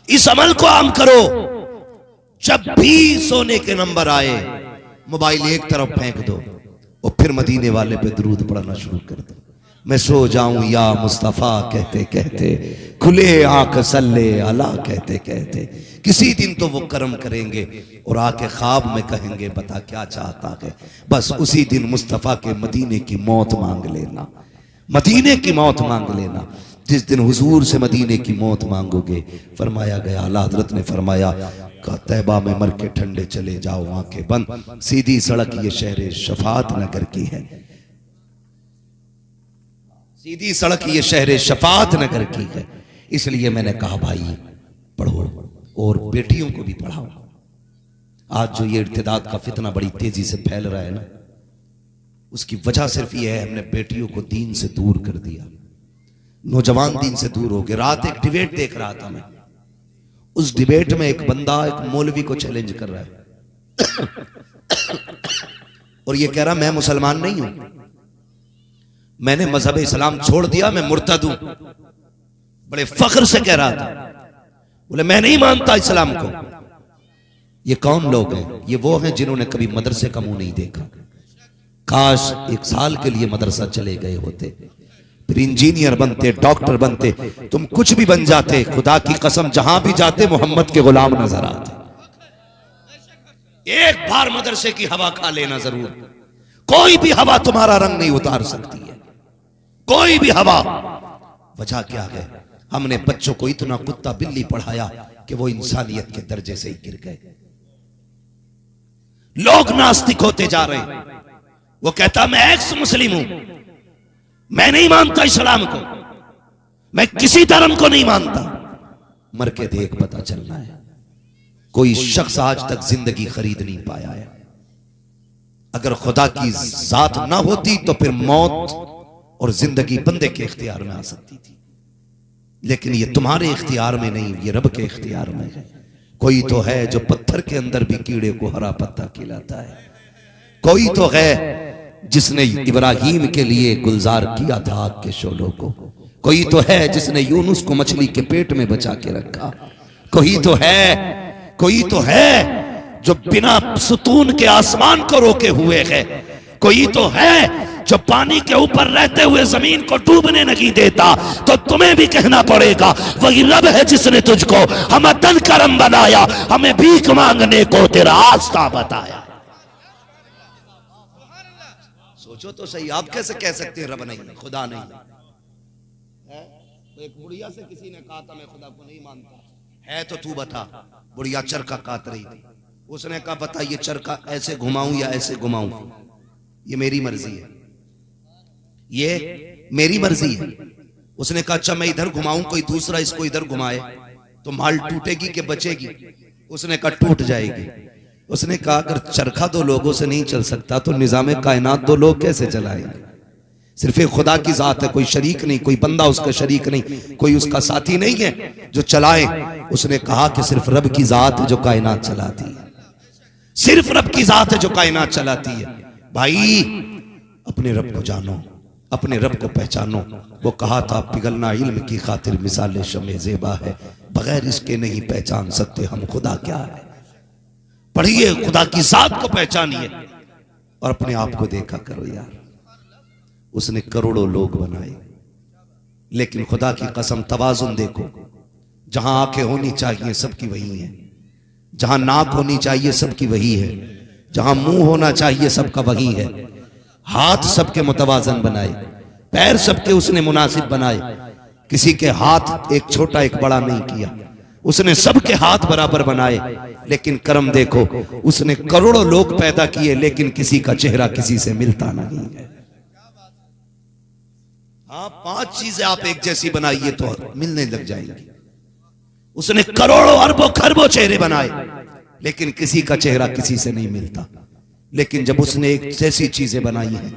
इस अमल को आम करो। जब भी सोने के नंबर आए, मोबाइल एक तरफ फेंक दो और फिर मदीने वाले पे दुरूद पढ़ना शुरू कर दो। मैं सो जाऊं या मुस्तफा कहते कहते, खुले आंख सल्ले अला कहते कहते, किसी दिन तो वो करम करेंगे और आके ख्वाब में कहेंगे, बता क्या चाहता है। बस उसी दिन मुस्तफा के मदीने की मौत मांग लेना, मदीने की मौत मांग लेना। जिस दिन हुजूर से मदीने की मौत मांगोगे, फरमाया गया, आला हजरत ने फरमाया, का तैबा में मर के ठंडे चले जाओ, आंखें बंद, सीधी सड़क ये शहर शफात नगर की है, सीधी सड़क ये शहर शफात नगर की है। इसलिए मैंने कहा भाई पढ़ो और बेटियों को भी पढ़ाओ। आज जो ये इर्तिदाद का फितना बड़ी तेजी से फैल रहा है ना, उसकी वजह सिर्फ ये है, हमने बेटियों को दीन से दूर कर दिया। नौजवान दीन से दूर हो गए। रात एक डिबेट देख रहा था मैं, उस डिबेट में एक बंदा एक मौलवी को चैलेंज कर रहा है और ये कह रहा मैं मुसलमान नहीं हूं, मैंने मजहब इस्लाम छोड़ दिया, मैं मुर्तद हूं। बड़े फख्र से कह रहा था, बोले मैं नहीं मानता इस्लाम को। ये कौन लोग हैं? ये वो हैं जिन्होंने कभी मदरसे का मुंह नहीं देखा। काश एक साल के लिए मदरसा चले गए होते, फिर इंजीनियर बनते, डॉक्टर बनते, तुम कुछ भी बन जाते। खुदा की कसम जहां भी जाते मोहम्मद के गुलाम नजर आते। एक बार मदरसे की हवा खा लेना जरूर। कोई भी हवा तुम्हारा रंग नहीं उतार सकती है, कोई भी हवा। वजह क्या है? हमने बच्चों को इतना कुत्ता बिल्ली पढ़ाया कि वो इंसानियत के दर्जे से ही गिर गए। लोग नास्तिक होते जा रहे हैं। वो कहता मैं एक्स मुस्लिम हूं, मैं नहीं मानता इस्लाम को, मैं किसी धर्म को नहीं मानता। मर के देख, पता चलना है। कोई शख्स आज तक जिंदगी खरीद नहीं पाया है। अगर खुदा की जात ना होती तो फिर मौत और जिंदगी बंदे के इख्तियार में आ सकती थी, लेकिन ये तुम्हारे इख्तियार में नहीं, ये रब के इख्तियार में है। कोई तो है जो पत्थर के अंदर भी कीड़े को हरा पत्ता खिलाता है। कोई तो है जिसने इब्राहीम के लिए गुलजार किया था आग के शोलों को। कोई तो है जिसने यूनुस को मछली के पेट में बचा के रखा। कोई तो है जो बिना सुतून के आसमान को रोके हुए है। कोई तो है जो पानी के ऊपर रहते हुए जमीन को डूबने नहीं देता। तो तुम्हें भी कहना पड़ेगा वही रब है जिसने तुझको हमदन करम बनाया, हमें भीख मांगने को तेरा रास्ता बताया। सोचो तो सही, आप कैसे कह सकते हैं रब नहीं, खुदा नहीं है? एक बुढ़िया से किसी ने कहा था मैं खुदा को नहीं मानता, है तो तू बता। बुढ़िया चरखा काट रही थी, उसने कहा बता ये चरखा ऐसे घुमाऊं या ऐसे घुमाऊं? ये मेरी मर्जी है, ये मेरी मर्जी है। उसने कहा अच्छा मैं इधर घुमाऊं, कोई दूसरा इसको इधर घुमाए तो माल टूटेगी कि बचेगी? उसने कहा टूट जाएगी। उसने कहा अगर चरखा दो लोगों से नहीं चल सकता तो निजाम कायनात दो लोग कैसे चलाएंगे? सिर्फ एक खुदा की जात है, कोई शरीक नहीं, कोई बंदा उसका शरीक नहीं, कोई उसका साथी नहीं है जो चलाए। उसने कहा कि सिर्फ रब की जात है जो कायनात चलाती है, सिर्फ रब की जात है जो कायनात चलाती है। भाई अपने रब को जानो, अपने रब को पहचानो। वो कहा था पिघलना इल्म की खातिर मिसाल शमे ज़ेबा है, बगैर इसके नहीं पहचान सकते हम खुदा क्या है। पढ़िए, खुदा की जात को पहचानिए और अपने आप को देखा करो यार। उसने करोड़ों लोग बनाए, लेकिन खुदा की कसम तवाजुन देखो। जहां आंखें होनी चाहिए सबकी वही है, जहां नाक होनी चाहिए सबकी वही है, जहां मुंह होना चाहिए सबका वही है। हाथ सबके मुतवाजन बनाए, पैर सबके उसने मुनासिब बनाए। किसी के हाथ एक छोटा एक बड़ा नहीं किया, उसने सबके हाथ बराबर बनाए। लेकिन करम देखो, उसने करोड़ों लोग पैदा किए लेकिन किसी का चेहरा किसी से मिलता नहीं है। हाँ, 5 चीजें आप एक जैसी बनाइए तो मिलने लग जाएंगी। उसने करोड़ों अरबों खरबों चेहरे बनाए लेकिन किसी का चेहरा किसी से नहीं मिलता। लेकिन जब उसने एक जैसी चीजें बनाई हैं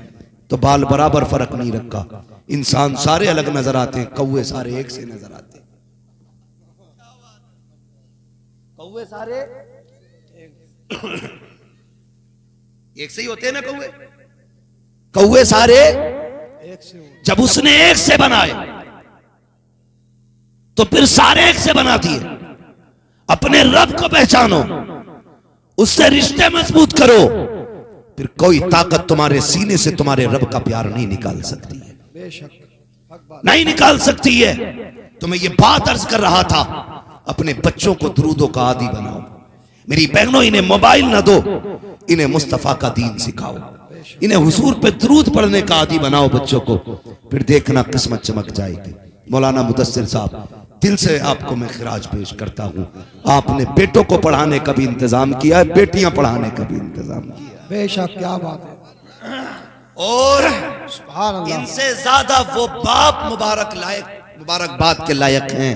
तो बाल बराबर फर्क नहीं रखा। इंसान सारे अलग नजर आते हैं, कौवे सारे एक से नजर आते हैं। कौवे सारे एक से ही होते हैं ना कौवे? कौवे सारे जब उसने एक से बनाए तो फिर सारे एक से बना दिए। अपने रब को पहचानो, उससे रिश्ते मजबूत करो, फिर कोई ताकत तुम्हारे सीने से तुम्हारे रब का प्यार नहीं निकाल सकती है, नहीं निकाल सकती है। तो मैं ये बात अर्ज कर रहा था, अपने बच्चों को दुरूदों का आदी बनाओ। मेरी बहनों, इन्हें मोबाइल ना दो, इन्हें मुस्तफा का दीन सिखाओ, इन्हें हुजूर पे दुरूद पढ़ने का आदी बनाओ बच्चों को, फिर देखना किस्मत चमक जाएगी। मौलाना मुदस्सिर साहब, दिल से आपको मैं खिराज पेश करता हूँ। आपने बेटों को पढ़ाने का भी इंतजाम किया है, बेटियां पढ़ाने का भी इंतजाम किया है। बेशक, क्या बात है। और इनसे ज्यादा वो बाप मुबारकबाद के लायक हैं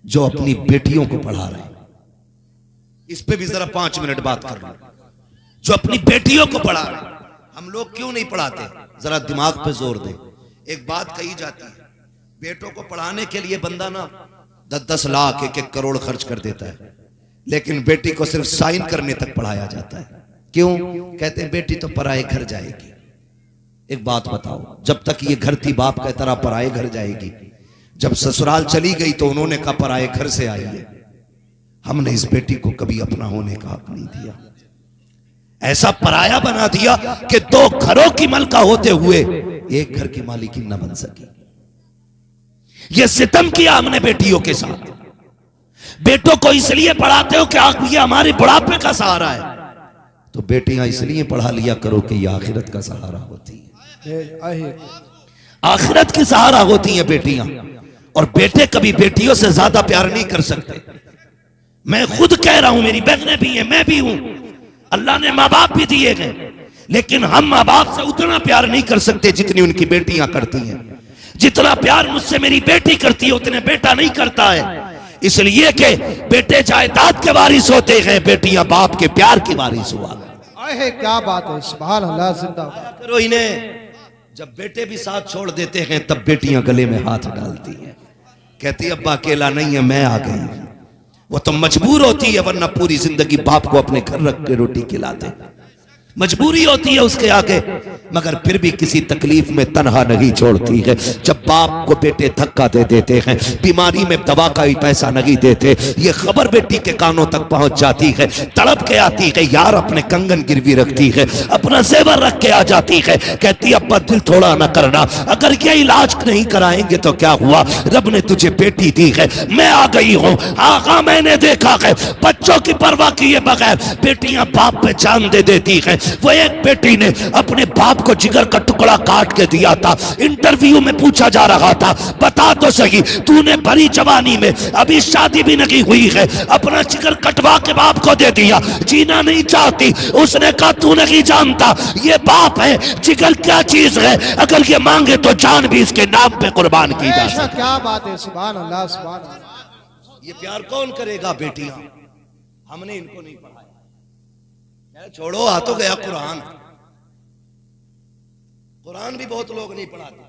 जो अपनी बेटियों को पढ़ा रहे हैं। इस पे भी जरा 5 मिनट बात कर लो। जो अपनी बेटियों को पढ़ा रहे हैं, हम लोग क्यों नहीं पढ़ाते? जरा दिमाग पे जोर दें। एक बात कही जाती है, बेटों को पढ़ाने के लिए बंदा ना 10-10 लाख 1-1 करोड़ खर्च कर देता है, लेकिन बेटी को सिर्फ साइन करने तक पढ़ाया जाता है। क्यों? कहते हैं बेटी तो पराए घर जाएगी। एक बात बताओ, जब तक ये घर थी बाप का तरह पराए घर जाएगी, जब ससुराल चली गई तो उन्होंने कहा पराए घर से आई है। हमने इस बेटी को कभी अपना होने का हक नहीं दिया, ऐसा पराया बना दिया कि 2 घरों की मलका होते हुए एक घर की मालिकिन न बन सकी। ये सितम किया हमने बेटियों के साथ। बेटों को इसलिए पढ़ाते हो कि ये हमारे बुढ़ापे का सहारा है, तो बेटियां इसलिए पढ़ा लिया करो कि ये आखिरत का सहारा होती है, आखिरत की सहारा होती हैं बेटियां। और बेटे कभी बेटियों से ज्यादा प्यार नहीं कर सकते। मैं खुद कह रहा हूं, मेरी बहनें भी हैं, मैं भी हूं, अल्लाह ने माँ बाप भी दिए गए, लेकिन हम माँ बाप से उतना प्यार नहीं कर सकते जितनी उनकी बेटियां करती हैं। जितना प्यार मुझसे मेरी बेटी करती है उतने बेटा नहीं करता है, इसलिए कि बेटे जायदाद के वारिस होते हैं, बेटियां बाप के प्यार की वारिस हुआ। क्या बात है, सुभान अल्लाह, जिंदाबाद करो इन्हें। जब बेटे भी साथ छोड़ देते हैं तब बेटियां गले में हाथ डालती हैं, कहती अब्बा अकेला नहीं है, मैं आ गई। वो तो मजबूर होती है, वरना पूरी जिंदगी बाप को अपने घर रख के रोटी खिलाते, मजबूरी होती है उसके आगे, मगर फिर भी किसी तकलीफ में तन्हा नहीं छोड़ती है। जब बाप को बेटे धक्का दे देते हैं, बीमारी में दवा का ही पैसा नहीं देते, ये खबर बेटी के कानों तक पहुंच जाती है, तड़प के आती है, यार अपने कंगन गिरवी रखती है, अपना जेवर रख के आ जाती है, कहती अब्बा दिल थोड़ा ना करना, अगर ये इलाज नहीं कराएंगे तो क्या हुआ, रब ने तुझे बेटी दी है, मैं आ गई हूँ। आगा मैंने देखा है बच्चों की परवाह किए बगैर बेटियां बाप पे जान दे देती है। वो एक बेटी ने अपने बाप को जिगर का टुकड़ा काट के दिया था। इंटरव्यू में पूछा जा रहा था, बता तो सही, तूने भरी जवानी में, अभी शादी भी नहीं हुई है, अपना जिगर कटवा के बाप को दे दिया, जीना नहीं चाहती। उसने कहा तू नहीं जानता ये बाप है, जिगर क्या चीज है, अगर ये मांगे तो जान भी इसके नाम पे कुर्बान की जा सकती। क्या बात है, सुभान अल्लाह, सुभान अल्लाह। ये प्यार कौन करेगा? बेटियां। हमने इनको नहीं पढ़ाया। छोड़ो, आ तो गया कुरान। कुरान भी बहुत लोग नहीं पढ़ाते,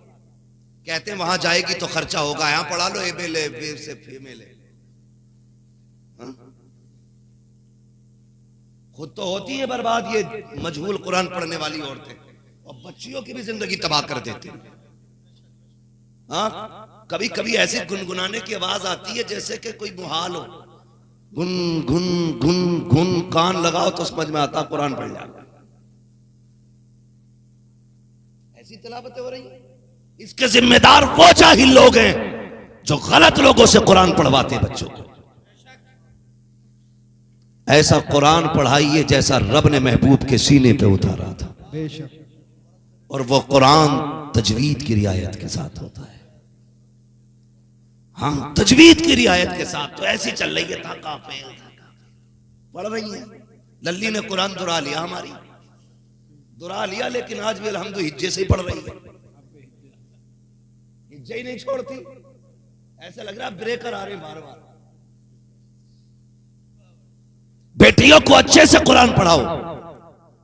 कहते हैं वहां जाएगी तो खर्चा होगा, यहां पढ़ा लो ए से फीमेल है। खुद तो होती है बर्बाद ये मजहूल कुरान पढ़ने वाली औरतें, और बच्चियों की भी जिंदगी तबाह कर देती है। हाँ, कभी कभी ऐसी गुनगुनाने की आवाज आती है जैसे कि कोई मुहाल हो, गुन गुन गुन गुन, कान लगाओ तो समझ में आता कुरान पढ़ जाओ। ऐसी तिलावतें हो रही हैं। इसके जिम्मेदार वो जाहिल लोग हैं जो गलत लोगों से कुरान पढ़वाते बच्चों को। ऐसा कुरान पढ़ाइए जैसा रब ने महबूब के सीने पे उतारा था, और वो कुरान तजवीद की रियायत के साथ होता है। हाँ, तजवीद की रियायत के साथ। तो ऐसी चल रही है, ताका फेल पढ़ रही है। लल्ली ने कुरान दुरा लिया, हमारी दुरा लिया, लेकिन आज भी अल्हम्दुलिल्लाह हिज्जे से ही पढ़ रही है, हिज्जे ही नहीं छोड़ती। ऐसा लग रहा है ब्रेकर आ रहे बार बार। बेटियों को अच्छे से कुरान पढ़ाओ।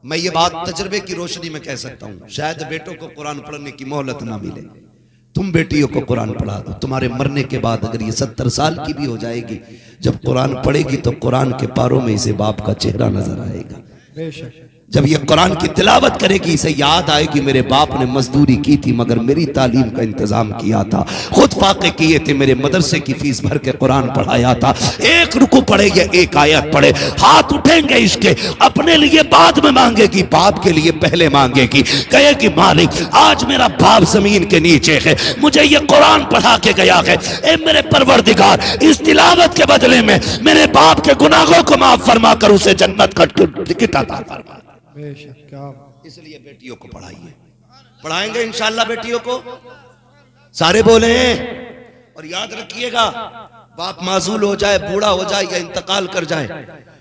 मैं ये बात तजर्बे की रोशनी में कह सकता हूं, शायद बेटों को कुरान पढ़ने की मोहलत ना मिले, तुम बेटियों को कुरान पढ़ा दो। तुम्हारे मरने के बाद अगर ये 70 साल की भी हो जाएगी, जब कुरान पढ़ेगी तो कुरान के पारों में इसे बाप का चेहरा नजर आएगा। जब ये कुरान की तिलावत करेगी, इसे याद आएगी मेरे बाप ने मजदूरी की थी मगर मेरी तालीम का इंतजाम किया था, खुद फाके किए थे, मेरे मदरसे की फीस भर के कुरान पढ़ाया था। एक रुकू पढ़े या एक आयत पढ़े, हाथ उठेंगे इसके, अपने लिए बाद में मांगेगी, बाप के लिए पहले मांगेगी। कहेगी मालिक आज मेरा बाप जमीन के नीचे है, मुझे ये कुरान पढ़ा के गया है, ए मेरे परवरदिगार इस तिलावत के बदले में मेरे बाप के गुनाहों को माफ फरमा कर उसे जन्नत का टिकट अता फरमा। इसलिए बेटियों को पढ़ाइए, पढ़ाएंगे इंशाअल्लाह बेटियों को, सारे बोले हैं। और याद रखिएगा, बाप माजूल हो जाए, बूढ़ा हो जाए या इंतकाल कर जाए,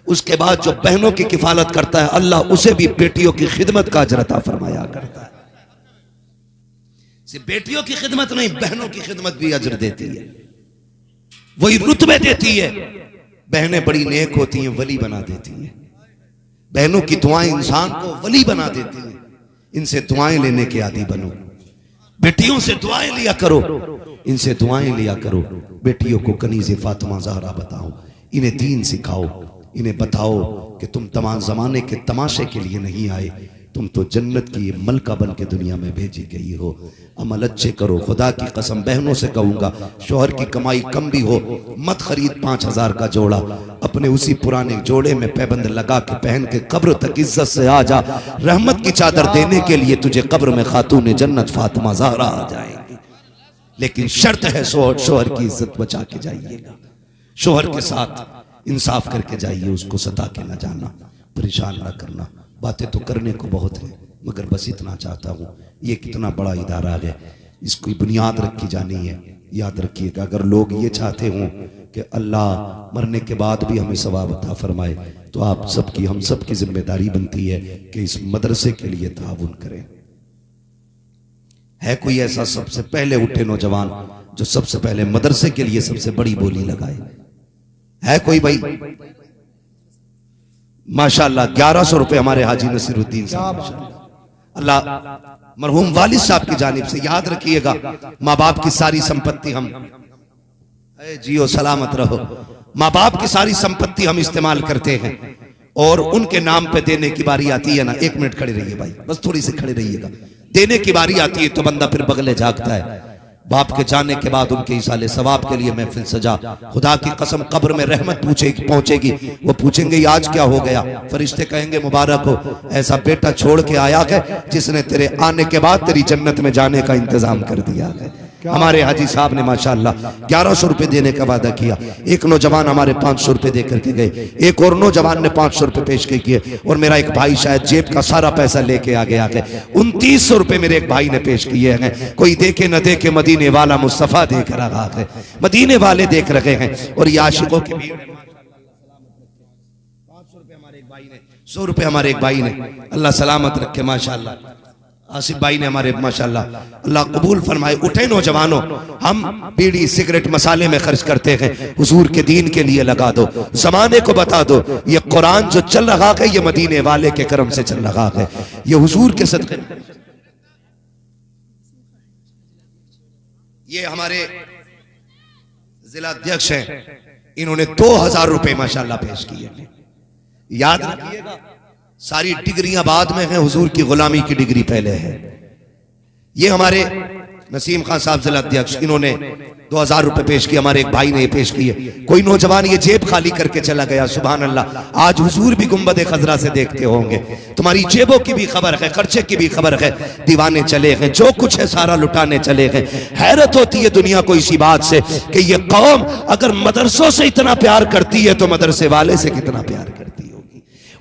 उसके बाद जो बहनों की किफालत करता है अल्लाह उसे भी बेटियों की खिदमत का अजर अता फरमाया करता है। सिर्फ बेटियों की खिदमत नहीं, बहनों की खिदमत भी अजर देती है, वही रुतबे देती है। बहनें बड़ी नेक होती हैं, वली बना देती हैं। बहनों की दुआएं इंसान को वली बना देती हैं। इनसे दुआएं लेने के आदी बनो, बेटियों से दुआएं लिया करो। इनसे दुआएं लिया करो। बेटियों को कनीज़े फातिमा ज़हरा बताओ, इन्हें दीन सिखाओ, इन्हें बताओ कि तुम तमाम ज़माने के तमाशे के लिए नहीं आए, तुम तो जन्नत की ये मलका बन के दुनिया में भेजी गई हो। अमल अच्छे करो। खुदा की कसम बहनों से कहूँगा, शोहर की कमाई कम भी हो मत खरीद 5000 का जोड़ा, अपने उसी पुराने जोड़े में पैबंद लगा के पहन के कब्र तक इज्जत से आ जा। रहमत की चादर देने के लिए तुझे कब्र में खातून जन्नत फातिमा ज़हरा आ जाएगी। लेकिन शर्त है शोहर की इज्जत बचा के जाइएगा, शोहर के साथ इंसाफ करके जाइए, उसको सता के ना जाना, परेशान ना करना। बातें तो करने को बहुत है, मगर बस इतना चाहता हूँ, ये कितना बड़ा इदारा है, इसकी बुनियाद रखी जानी है। याद रखिएगा, अगर लोग ये चाहते हों कि अल्लाह मरने के बाद भी हमें सवाब अता फरमाए, तो आप सबकी, हम सब की जिम्मेदारी बनती है कि इस मदरसे के लिए ताउन करें। है कोई ऐसा सबसे पहले उठे नौजवान जो सबसे पहले मदरसे के लिए सबसे बड़ी बोली लगाए? है कोई भाई? माशाअल्लाह 1100 रुपए हमारे हाजी नसीरुद्दीन साहब, अल्लाह मरहूम वालिद साहब की जानिब से। याद रखिएगा, माँ बाप की सारी संपत्ति हम, जियो सलामत रहो, माँ बाप की सारी संपत्ति हम इस्तेमाल करते हैं और उनके नाम पे देने की बारी आती है ना, 1 मिनट खड़े रहिए भाई, बस थोड़ी सी खड़े रहिएगा। देने की बारी आती है तो बंदा फिर बगले झांकता है। बाप के जाने के बाद उनके इसाले सवाब के लिए महफिल सजा। खुदा की कसम कब्र में रहमत पहुंचेगी, वो पूछेंगे आज क्या हो गया? फरिश्ते कहेंगे मुबारक हो, ऐसा बेटा छोड़ के आया है जिसने तेरे आने के बाद तेरी जन्नत में जाने का इंतजाम कर दिया है। हमारे हाजी साहब ने माशाअल्लाह 1100 रुपए देने का वादा किया। एक नौजवान हमारे 500 रुपए दे करके गए, एक और नौजवान ने 500 रुपए पेश किए, और मेरा एक भाई शायद जेब का सारा पैसा लेके आ गया है। 2900 रुपए मेरे एक भाई ने पेश किए हैं। कोई देखे न देखे, मदीने वाला मुस्तफा देख रहा है, मदीने वाले देख रहे हैं। और ये आशिकों के 500 रुपए हमारे एक भाई ने, 100 रुपए हमारे एक भाई ने, अल्लाह सलामत रखे। माशाअल्लाह आसिफ भाई ने हमारे, माशाअल्लाह अल्लाह कबूल फरमाए। उठे नौजवानों, हम बीड़ी सिगरेट मसाले में खर्च करते हैं, हुजूर के दीन के लिए लगा दो। जमाने को बता दो ये कुरान जो चल रहा है ये मदीने वाले के करम से चल रहा है, ये हुजूर के सदक़े। ये हमारे जिला अध्यक्ष हैं, इन्होंने 2000 रुपए माशाअल्लाह पेश किए। याद रखिएगा, सारी डिग्रियां बाद में हैं, हुजूर की गुलामी की डिग्री पहले है। ये हमारे नसीम खान साहब जिला अध्यक्ष, इन्होंने 2000 रुपए पेश किए, हमारे एक भाई ने पेश किए। कोई नौजवान ये जेब खाली करके चला गया, सुभान अल्लाह। आज हुजूर भी गुंबद खजरा से देखते होंगे, तुम्हारी जेबों की भी खबर है, खर्चे की भी खबर है। दीवाने चले हैं, जो कुछ है सारा लुटाने चले हैं। हैरत होती है दुनिया को इसी बात से कि ये कौम अगर मदरसों से इतना प्यार करती है तो मदरसे वाले से कितना प्यार करती है।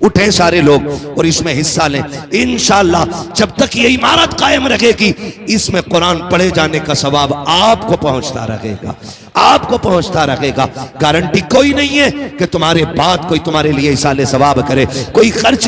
उठे सारे लोग और इसमें हिस्सा लें। इंशाअल्लाह जब तक ये इमारत कायम रहेगी, इसमें कुरान पढ़े जाने का सवाब आपको पहुंचता रहेगा, आपको पहुंचता रहेगा। गारंटी कोई नहीं है कि तुम्हारे बाद कोई तुम्हारे लिए इसाले सवाब करे, कोई खर्च